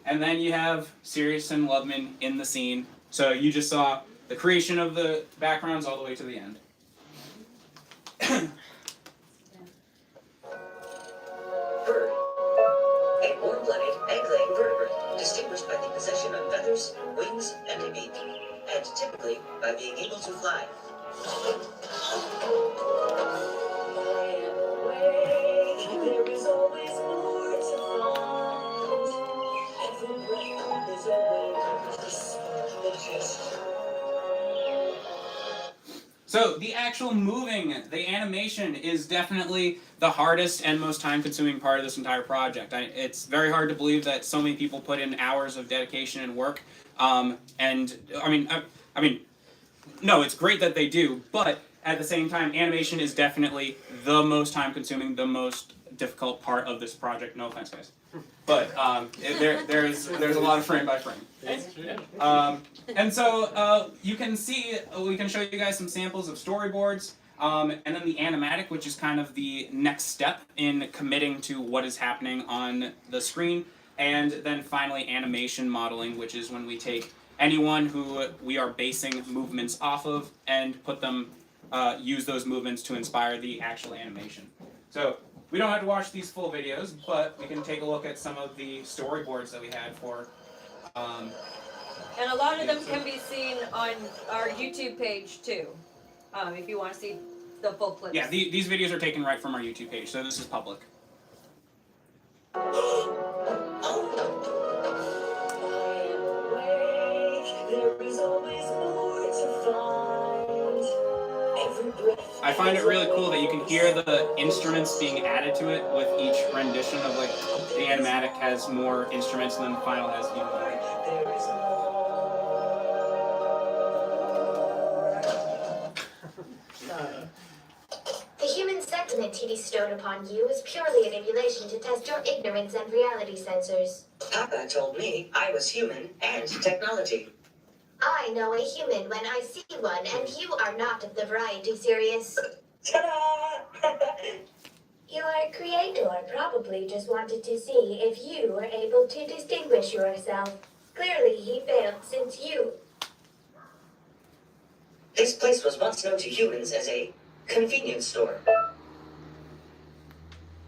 And then you have Sirius and Loveman in the scene. So you just saw the creation of the backgrounds all the way to the end. Bird. A warm-blooded, egg-laying vertebrate, distinguished by the possession of feathers, wings, and a beak, and typically by being able to fly. breath is a wave, just the gesture. So the actual moving, the animation is definitely the hardest and most time-consuming part of this entire project. It's very hard to believe that so many people put in hours of dedication and work. And I mean, no, it's great that they do, but at the same time, animation is definitely the most time-consuming, the most difficult part of this project. No offense, guys, but there's a lot of frame by frame. And so you can see, we can show you guys some samples of storyboards, and then the animatic, which is kind of the next step in committing to what is happening on the screen, and then finally animation modeling, which is when we take anyone who we are basing movements off of and put them, use those movements to inspire the actual animation. So we don't have to watch these full videos, but we can take a look at some of the storyboards that we had for. And a lot of them can be seen on our YouTube page too, if you want to see the full clips. Yeah, these videos are taken right from our YouTube page, so this is public. I find it really cool that you can hear the instruments being added to it with each rendition of, like, the animatic has more instruments and then the final has even more. The human sentiment he bestowed upon you is purely an emulation to test your ignorance and reality sensors. Papa told me I was human and technology. I know a human when I see one, and you are not of the variety, Sirius. Ta-da! Your creator probably just wanted to see if you were able to distinguish yourself. Clearly, he failed since you. This place was once known to humans as a convenience store.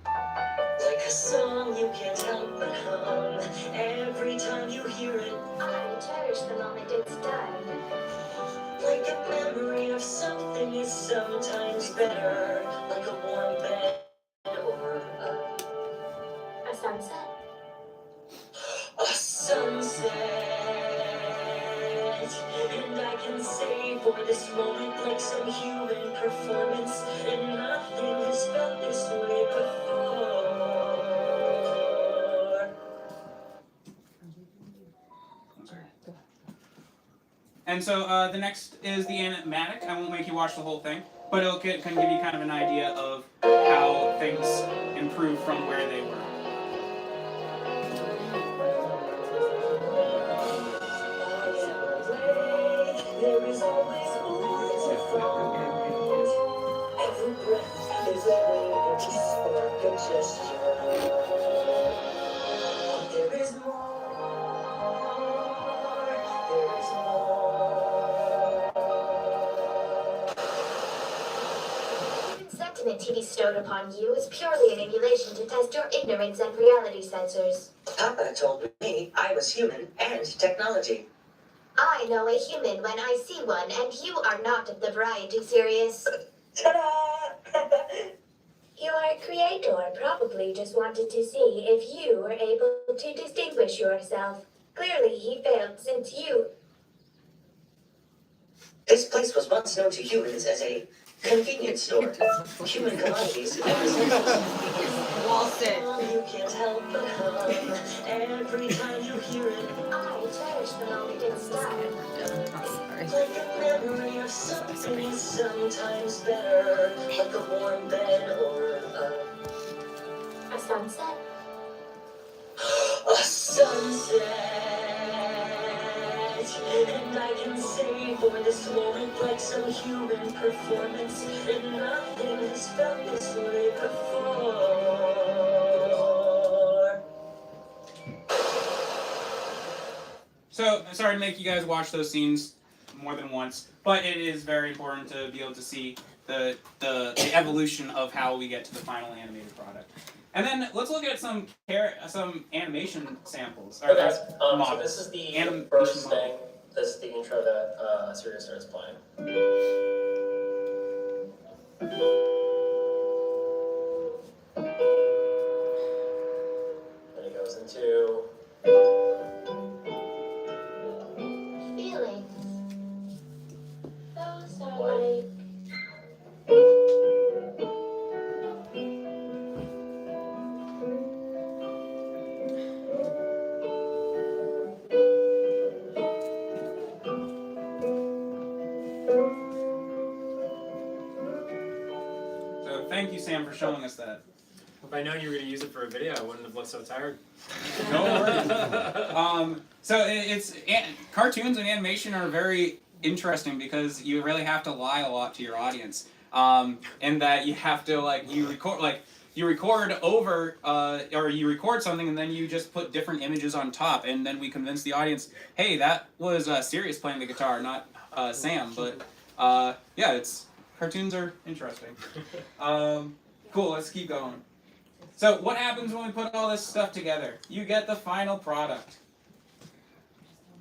Like a song you can't help but hum every time you hear it. I cherish the moment it's done. Like the memory of something is sometimes better. Like a warm bed or A sunset? a sunset. And I can say for this moment like some human performance. And nothing has felt this way before. And so the next is the animatic. I won't make you watch the whole thing, but it can give you kind of an idea of how things improve from where they were. There is always more to find. Every breath is a way to spark a gesture. There is more. There is more. The human sentiment he bestowed upon you is purely an emulation to test your ignorance and reality sensors. Papa told me I was human and technology. I know a human when I see one, and you are not of the variety, Sirius. Ta-da! Your creator probably just wanted to see if you were able to distinguish yourself. Clearly, he failed since you. This place was once known to humans as a convenience store. Human commodities and essentials. You can't help but hum every time you hear it. I cherish the moment it's done. Like a memory of something is sometimes better. Like a warm bed or A sunset? a sunset. And I can say for this moment like some human performance. And nothing has felt this way before. So, sorry to make you guys watch those scenes more than once, but it is very important to be able to see the evolution of how we get to the final animated product. And then let's look at some animation samples. Or Okay, so models. this is the Animation first model. thing. This is the intro that Sirius starts playing. Then it goes into thank you, Sam, for showing us that. If I'd known you were going to use it for a video, I wouldn't have looked so tired. No worries. Cartoons and animation are very interesting because you really have to lie a lot to your audience. And that you have to you record over or you record something and then you just put different images on top, and then we convince the audience, hey, that was Sirius playing the guitar, not Sam. But yeah, cartoons are interesting. Cool. Let's keep going. So what happens when we put all this stuff together? You get the final product.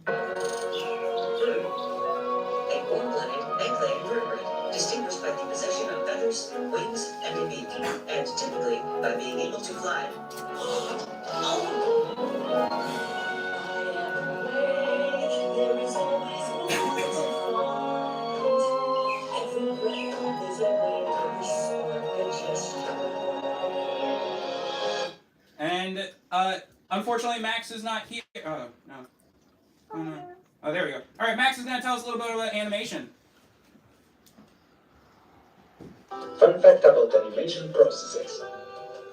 A warm-blooded, egg-laying vertebrate, distinguished by the possession of feathers, wings, and a beak, and typically by being able to fly. There is always more to find. Every breath is a way to gesture. And unfortunately, Max is not here. Oh no. Oh no. Oh, there we go. All right, Max is going to tell us a little bit about animation. Fun fact about animation processes.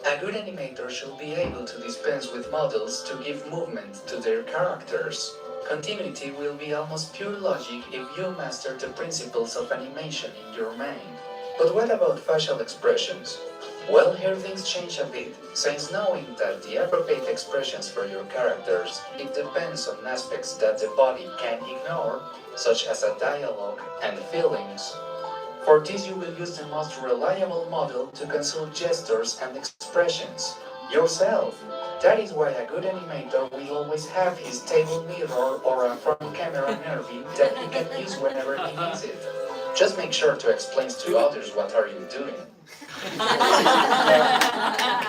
A good animator should be able to dispense with models to give movement to their characters. Continuity will be almost pure logic if you master the principles of animation in your mind. But what about facial expressions? Well, here things change a bit, since knowing that the appropriate expressions for your characters, it depends on aspects that the body can ignore, such as a dialogue and feelings. For this you will use the most reliable model to consult gestures and expressions, yourself. That is why a good animator will always have his table mirror or a front camera nearby that he can use whenever he needs it. Just make sure to explain to others what are you doing.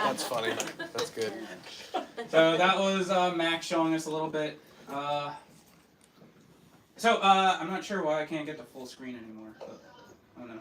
That's funny. That's good. So that was Max showing us a little bit. I'm not sure why I can't get the full screen anymore. But, oh no.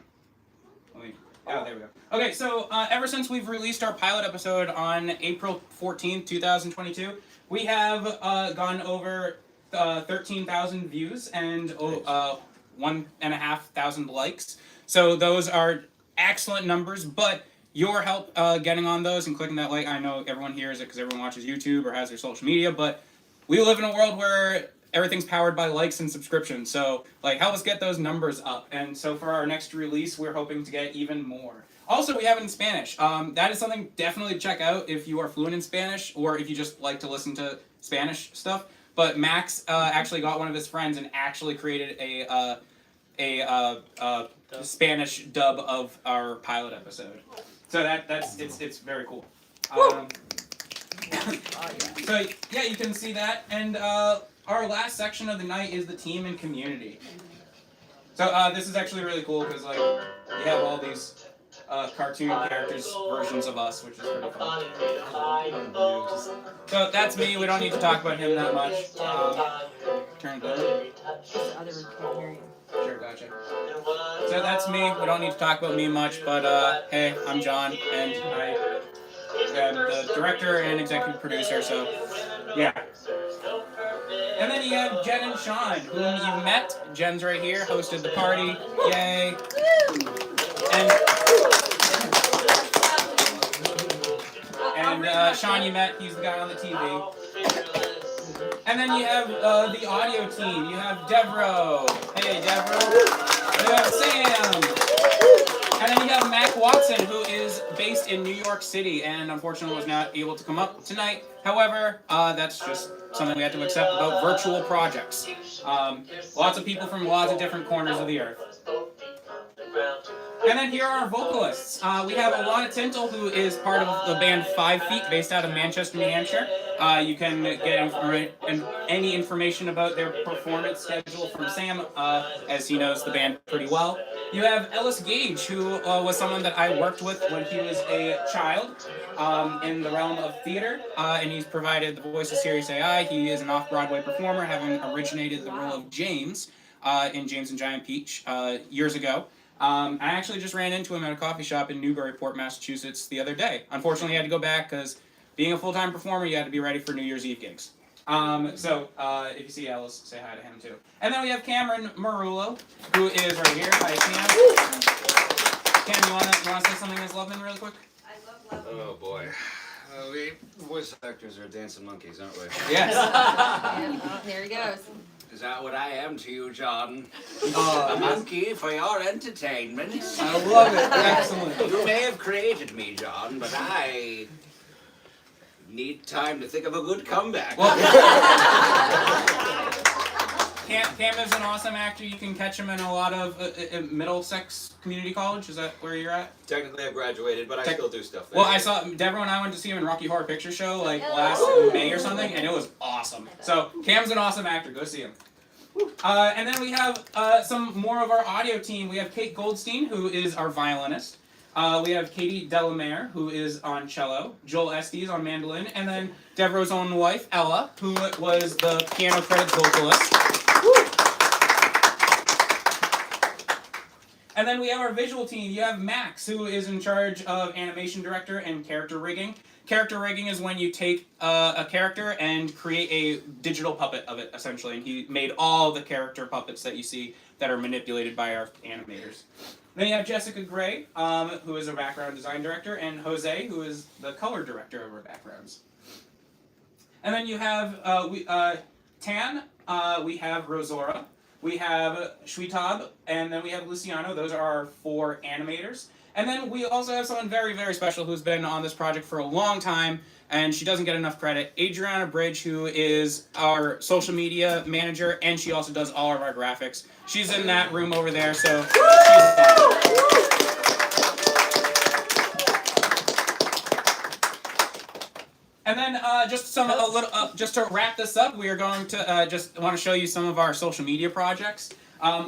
Oh, there we go. Okay, so ever since we've released our pilot episode on April 14th, 2022, we have gone over 13,000 views and 1,500 likes. So those are excellent numbers, but your help getting on those and clicking that like, I know everyone hears it because everyone watches YouTube or has their social media, but we live in a world where everything's powered by likes and subscriptions, so help us get those numbers up. And so for our next release, we're hoping to get even more. Also, we have it in Spanish. That is something definitely to check out if you are fluent in Spanish or if you just like to listen to Spanish stuff. But Max actually got one of his friends and actually created a Spanish dub of our pilot episode. So it's very cool. So yeah, you can see that, and our last section of the night is the team and community. So this is actually really cool because you have all these cartoon characters versions of us, which is pretty fun. So that's me. We don't need to talk about him that much. Turn it down. Sure, gotcha. So that's me. We don't need to talk about me much, but hey, I'm John, and I am the director and executive producer, so yeah. And then you have Jen and Sean, whom you met. Jen's right here, hosted the party. Yay! And Sean you met, he's the guy on the TV. And then you have the audio team. You have Devro. Hey, Devro. You have Sam. And then you have Mac Watson, who is based in New York City and unfortunately was not able to come up tonight. However, that's just something we have to accept about virtual projects. Lots of people from lots of different corners of the earth. And then here are our vocalists. We have Alana Tintle, who is part of the band 5 Feet, based out of Manchester, New Hampshire. You can get any information about their performance schedule from Sam, as he knows the band pretty well. You have Ellis Gage, who was someone that I worked with when he was a child in the realm of theater, and he's provided the voice of Sirius AI. He is an off-Broadway performer, having originated the role of James in James and Giant Peach years ago. I actually just ran into him at a coffee shop in Newburyport, Massachusetts the other day. Unfortunately, I had to go back because being a full-time performer, you had to be ready for New Year's Eve gigs. So if you see Ellis, say hi to him too. And then we have Cameron Marullo, who is right here. Hi, Cam, you wanna say something as Loveman really quick? I love Loveman. Oh boy. We voice actors are dancing monkeys, aren't we? Yes. Yeah, oh, here he goes. Is that what I am to you, John? Oh, A monkey for your entertainment? I love it. Excellent. You may have created me, John, but I need time to think of a good comeback. Well, Cam is an awesome actor. You can catch him in a lot of Middlesex Community College. Is that where you're at? Technically, I've graduated, but I still do stuff there. Well, I saw Deborah and I went to see him in Rocky Horror Picture Show like last May or something, and it was awesome. So Cam's an awesome actor. Go see him. And then we have some more of our audio team. We have Kate Goldstein, who is our violinist. We have Katie Delamere, who is on cello. Joel Estes on mandolin. And then Deborah's own wife, Ella, who was the piano credits vocalist. And then we have our visual team. You have Max, who is in charge of animation director and character rigging. Character rigging is when you take a character and create a digital puppet of it, essentially. And he made all the character puppets that you see that are manipulated by our animators. Then you have Jessica Gray, who is a background design director, and Jose, who is the color director of our backgrounds. And then you have Tan, we have Rosora, we have Shweetab, and then we have Luciano. Those are our 4 animators. And then we also have someone very, very special who's been on this project for a long time, and she doesn't get enough credit. Adriana Bridge, who is our social media manager, and she also does all of our graphics. She's in that room over there, so she's And then just to wrap this up, we are going to just want to show you some of our social media projects.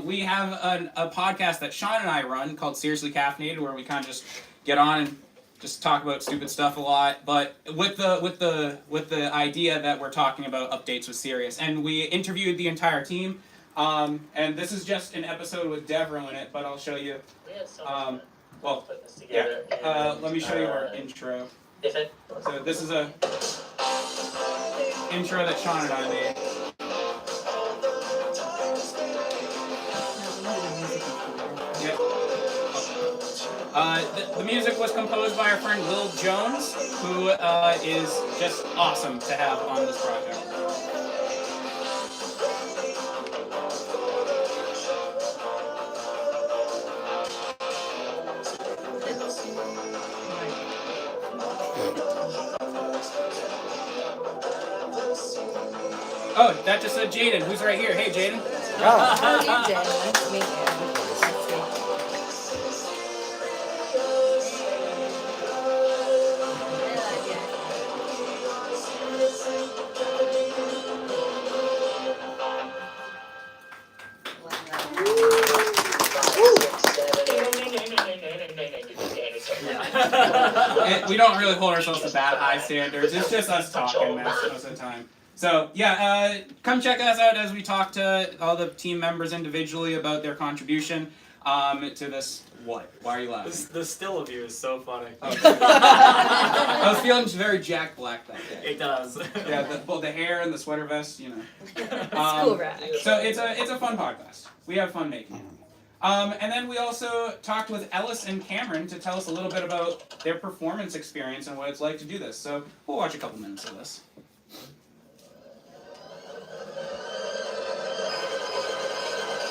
We have a podcast that Sean and I run called Seriously Caffeinated, where we kind of just get on and just talk about stupid stuff a lot, but with the idea that we're talking about updates with Sirius. And we interviewed the entire team, and this is just an episode with Deborah in it, but I'll show you. We had so much fun Well, putting this yeah. together. Let me show you our intro. So this is a intro that Sean and I made. Yep. The music was composed by our friend Lil Jones, who is just awesome to have on this project. Oh, that just said Jaden, who's right here. Hey, Jaden. How are you, Jaden? Nice to meet you. We don't really hold ourselves to that high standards. It's just us talking most of the time. So yeah, come check us out as we talk to all the team members individually about their contribution to this. What? Why are you laughing? The still of you is so funny. Okay. I was feeling very Jack Black that day. It does. Yeah, the hair and the sweater vest, you know. School rag. So it's a fun podcast. We have fun making it. And then we also talked with Ellis and Cameron to tell us a little bit about their performance experience and what it's like to do this. So we'll watch a couple minutes of this.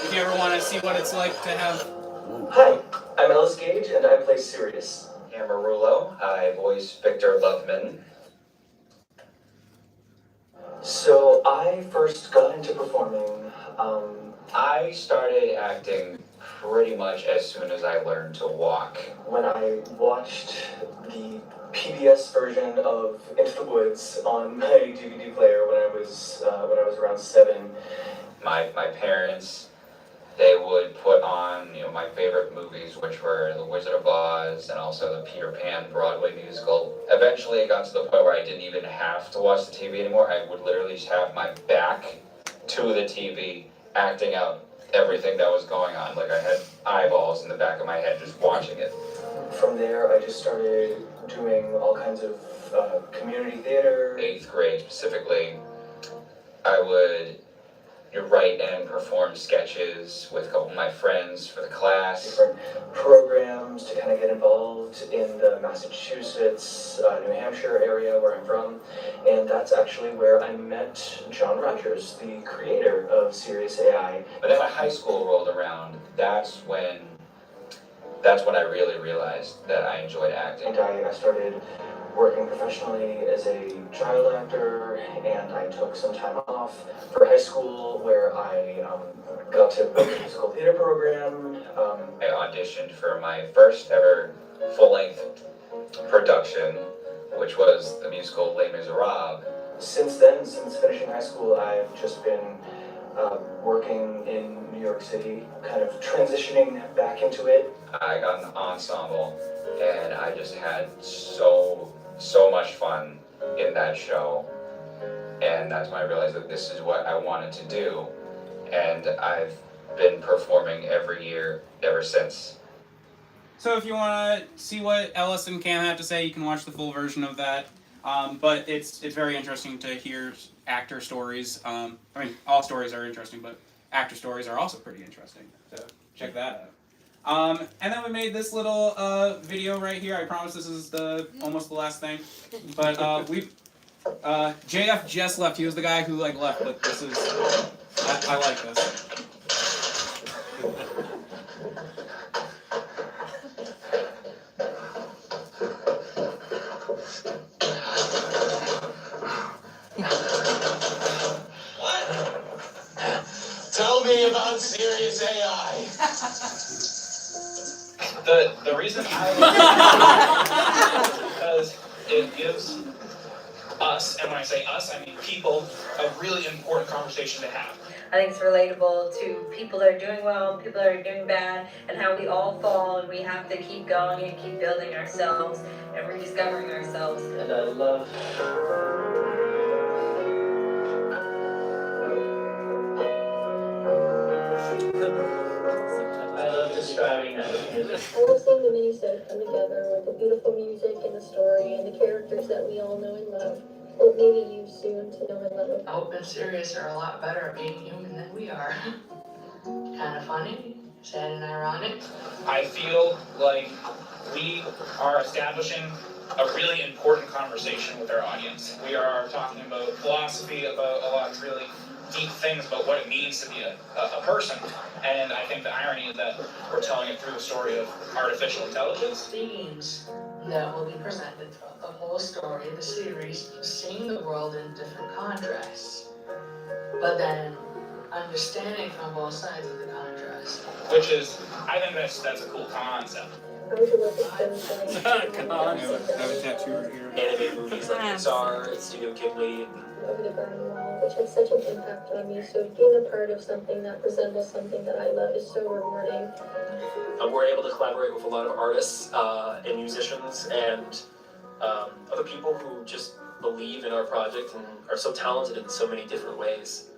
If you ever want to see what it's like to have... Hi, I'm Ellis Gage, and I play Sirius. Amarillo, I voice Victor Loveman. So I first got into performing, I started acting pretty much as soon as I learned to walk. when I watched the PBS version of Into the Woods on my DVD player when I was around 7. My parents, they would put on, my favorite movies, which were The Wizard of Oz and also the Peter Pan Broadway musical. Eventually it got to the point where I didn't even have to watch the TV anymore. I would literally just have my back to the TV, acting out everything that was going on. Like I had eyeballs in the back of my head just watching it. From there, I just started doing all kinds of community theater. 8th grade specifically, I would write and perform sketches with a couple of my friends for the class. Different programs to kind of get involved in the Massachusetts, New Hampshire area where I'm from. And that's actually where I met John Rogers, the creator of Sirius AI. But then when high school rolled around, that's when I really realized that I enjoyed acting. And I started working professionally as a child actor, and I took some time off for high school where I got to book a musical theater program. I auditioned for my first ever full-length production, which was the musical Les Miserables. Since then, since finishing high school, I've just been working in New York City, kind of transitioning back into it. I got an ensemble, and I just had so much fun in that show. And that's when I realized that this is what I wanted to do. And I've been performing every year ever since. So if you want to see what Ellis and Cam have to say, you can watch the full version of that. But it's very interesting to hear actor stories. I mean, all stories are interesting, but actor stories are also pretty interesting. So check that out. And then we made this little video right here. I promise this is almost the last thing. But JF just left. He was the guy who left. But this is I like this. Tell me about Sirius AI. The reason I like it is because it gives us, and when I say us, I mean people, a really important conversation to have. I think it's relatable to people that are doing well, people that are doing bad, and how we all fall and we have to keep going and keep building ourselves and rediscovering ourselves. And I love describing that with music. I love seeing the minisodes come together with the beautiful music and the story and the characters that we all know and love. Or maybe you soon to know and love. Hope and Sirius are a lot better at being human than we are. Kind of funny, sad and ironic. I feel like we are establishing a really important conversation with our audience. We are talking about philosophy, about a lot of really deep things about what it means to be a person. And I think the irony is that we're telling it through the story of artificial intelligence. Themes that will be presented throughout the whole story of the series, seeing the world in different contrasts, but then understanding from both sides of the contrast. Which is, I think that's a cool concept. I wish it was I have a tattoo right here. Animated movies like Pixar, Studio Ghibli. Over the Burning Wall, which had such an impact on me. So being a part of something that resembles something that I love is so rewarding. We're able to collaborate with a lot of artists and musicians and other people who just believe in our project and are so talented in so many different ways.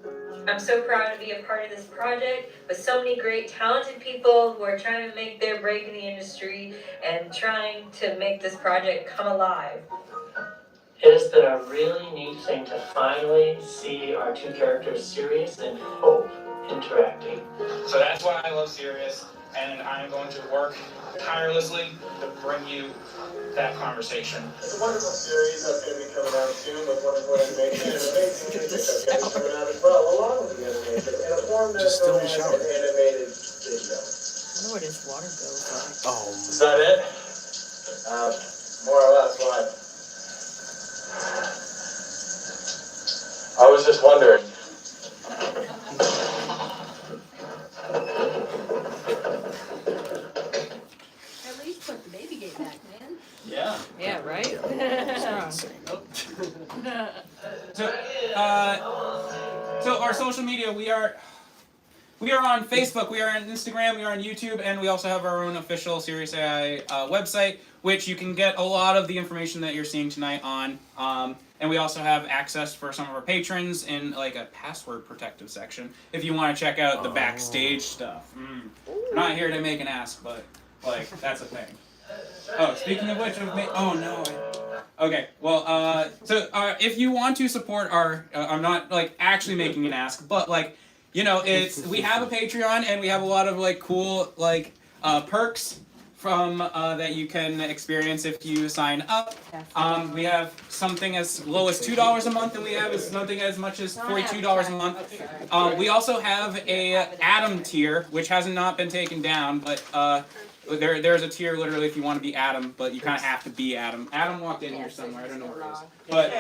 I'm so proud to be a part of this project with so many great talented people who are trying to make their break in the industry and trying to make this project come alive. It has been a really neat thing to finally see our two characters, Sirius and Hope, interacting. So that's why I love Sirius, and I'm going to work tirelessly to bring you that conversation. It's a wonderful series that's going to be coming out soon with wonderful animation and amazing music that's going to be coming out as well, along with the animation, in a form that's known as an animated video. I know where this water goes. Oh. Is that it? More or less, why? I was just wondering. At least put the baby gate back, man. Yeah. Yeah, right? So our social media, we are on Facebook, we are on Instagram, we are on YouTube, and we also have our own official Sirius AI website, which you can get a lot of the information that you're seeing tonight on. And we also have access for some of our patrons in like a password protective section if you want to check out the backstage stuff. We're not here to make an ask, but like that's a thing. Oh, speaking of which, oh no. Okay, well, so if you want to support our, I'm not like actually making an ask, but like you know, we have a Patreon and we have a lot of like cool like perks from that you can experience if you sign up. We have something as low as $2 a month, and we have something as much as $42 a month. We also have a Atom tier, which has not been taken down, but there's a tier literally if you want to be Adam, but you kind of have to be Adam. Adam walked in here somewhere. I don't know where he is. But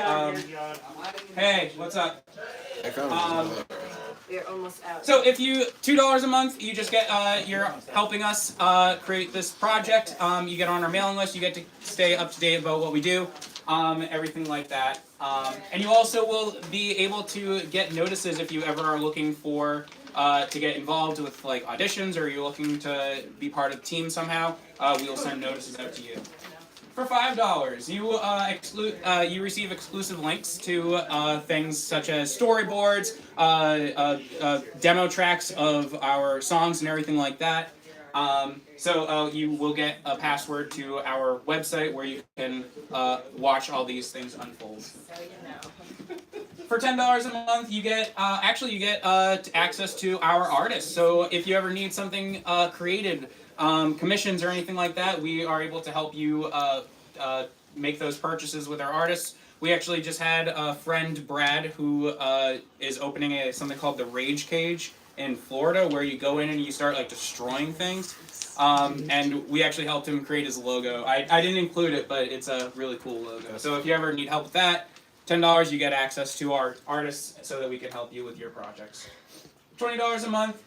hey, what's up? We're almost out. So if you $2 a month, you just get you're helping us create this project. You get on our mailing list. You get to stay up to date about what we do, everything like that. And you also will be able to get notices if you ever are looking for to get involved with like auditions, or you're looking to be part of the team somehow. We will send notices out to you. For $5, you receive exclusive links to things such as storyboards, demo tracks of our songs, and everything like that. So you will get a password to our website where you can watch all these things unfold. For $10 a month, you get access to our artists. So if you ever need something created, commissions or anything like that, we are able to help you make those purchases with our artists. We actually just had a friend, Brad, who is opening something called the Rage Cage in Florida, where you go in and you start like destroying things. And we actually helped him create his logo. I didn't include it, but it's a really cool logo. So if you ever need help with that, $10 you get access to our artists so that we can help you with your projects. $20 a month,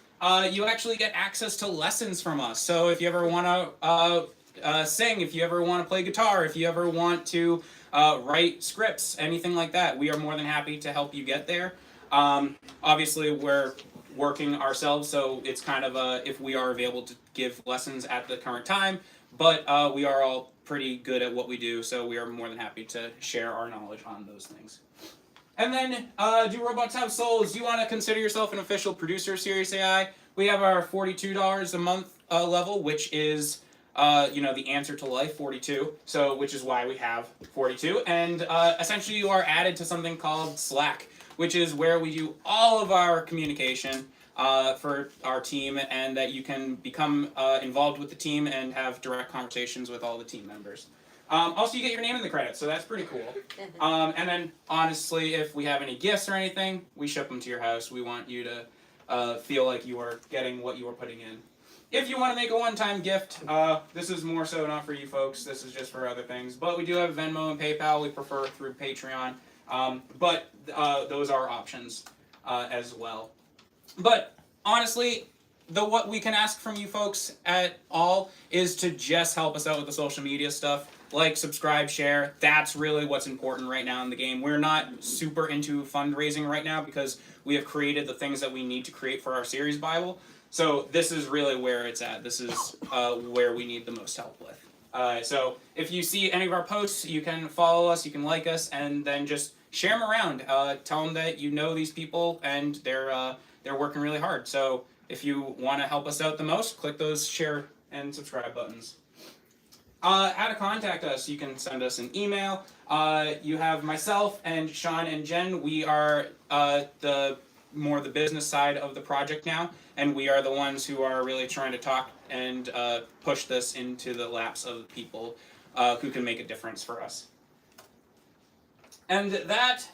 you actually get access to lessons from us. So if you ever want to sing, if you ever want to play guitar, if you ever want to write scripts, anything like that, we are more than happy to help you get there. Obviously, we're working ourselves, so it's kind of if we are available to give lessons at the current time, but we are all pretty good at what we do, so we are more than happy to share our knowledge on those things. And then, do robots have souls? Do you want to consider yourself an official producer of Sirius AI? We have our $42 a month level, which is, the answer to life, 42. So, which is why we have 42. And essentially, you are added to something called Slack, which is where we do all of our communication for our team, and that you can become involved with the team and have direct conversations with all the team members. Also, you get your name in the credits, so that's pretty cool. And then, honestly, if we have any gifts or anything, we ship them to your house. We want you to feel like you are getting what you are putting in. If you want to make a one-time gift, this is more so not for you folks. This is just for other things. But we do have Venmo and PayPal. We prefer through Patreon. But those are options as well. But honestly, what we can ask from you folks at all is to just help us out with the social media stuff. Like, subscribe, share. That's really what's important right now in the game. We're not super into fundraising right now because we have created the things that we need to create for our series Bible. So this is really where it's at. This is where we need the most help with. So if you see any of our posts, you can follow us, you can like us, and then just share them around. Tell them that you know these people and they're working really hard. So if you want to help us out the most, click those share and subscribe buttons. How to contact us, you can send us an email. You have myself and Sean and Jen. We are the business side of the project now, and we are the ones who are really trying to talk and push this into the laps of people who can make a difference for us. And that,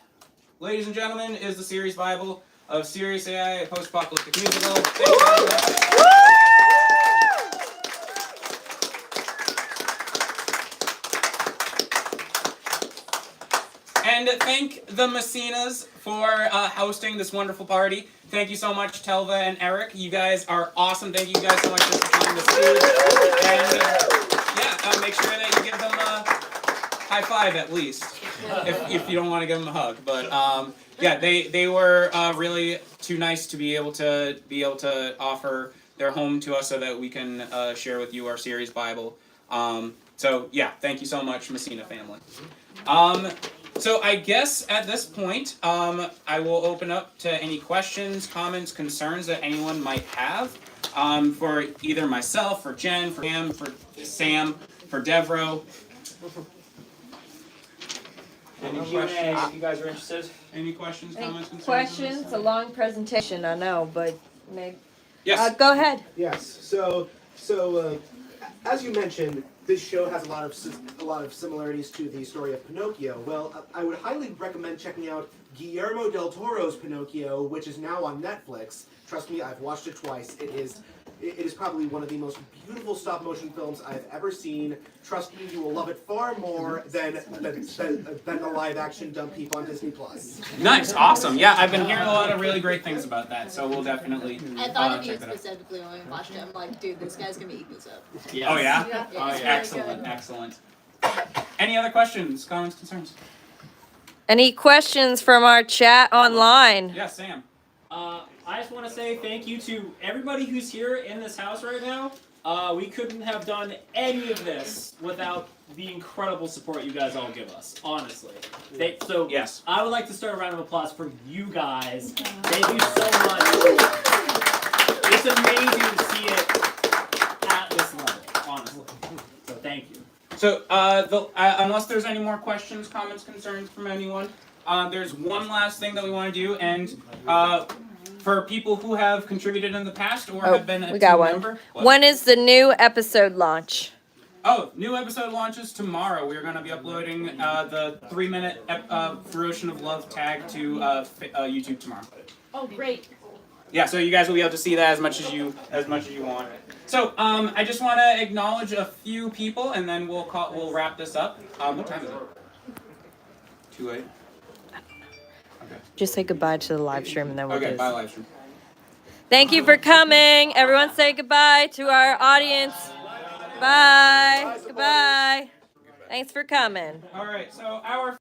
ladies and gentlemen, is the series Bible of Sirius AI, a post-apocalyptic musical. Thank you very much. And thank the Messinas for hosting this wonderful party. Thank you so much, Telva and Eric. You guys are awesome. Thank you guys so much for coming to stage. And make sure that you give them a high five at least, if you don't want to give them a hug. But they were really too nice to be able to offer their home to us so that we can share with you our series Bible. Thank you so much, Messina family. So I guess at this point, I will open up to any questions, comments, concerns that anyone might have for either myself, for Jen, for Pam, for Sam, for Devro. Any Q&A questions? if you guys are interested. Any questions, comments, concerns? Questions? It's a long presentation, I know, but maybe. Yes. Go ahead. Yes. So as you mentioned, this show has a lot of similarities to the story of Pinocchio. Well, I would highly recommend checking out Guillermo del Toro's Pinocchio, which is now on Netflix. Trust me, I've watched it twice. It is probably one of the most beautiful stop-motion films I've ever seen. Trust me, you will love it far more than the live-action dump heap on Disney+. Nice, awesome. Yeah, I've been hearing a lot of really great things about that, so we'll definitely I thought of you check that out. specifically when we watched it. I'm like, dude, this guy's gonna eat this up. Yes. Oh yeah? Yeah, Oh, it's yeah. very Excellent, good. excellent. Any other questions, comments, concerns? Any questions from our chat online? Yeah, Sam. I just want to say thank you to everybody who's here in this house right now. We couldn't have done any of this without the incredible support you guys all give us, honestly. So yes, I would like to start a round of applause for you guys. Thank you so much. It's amazing to see it at this level, honestly. So thank you. So, unless there's any more questions, comments, concerns from anyone, there's one last thing that we want to do, and for people who have contributed in the past or have been a We got team one. member. When is the new episode launch? Oh, new episode launches tomorrow. We're going to be uploading the 3-minute Fruition of Love tag to YouTube tomorrow. Oh, great. Yeah, so you guys will be able to see that as much as you want. So, I just want to acknowledge a few people, and then we'll wrap this up. What time is it? Too late. Just say goodbye to the live stream and then we'll do Okay, this. bye live stream. Thank you for coming. Everyone say goodbye to our audience. Bye. Goodbye. Thanks for coming. All right, so our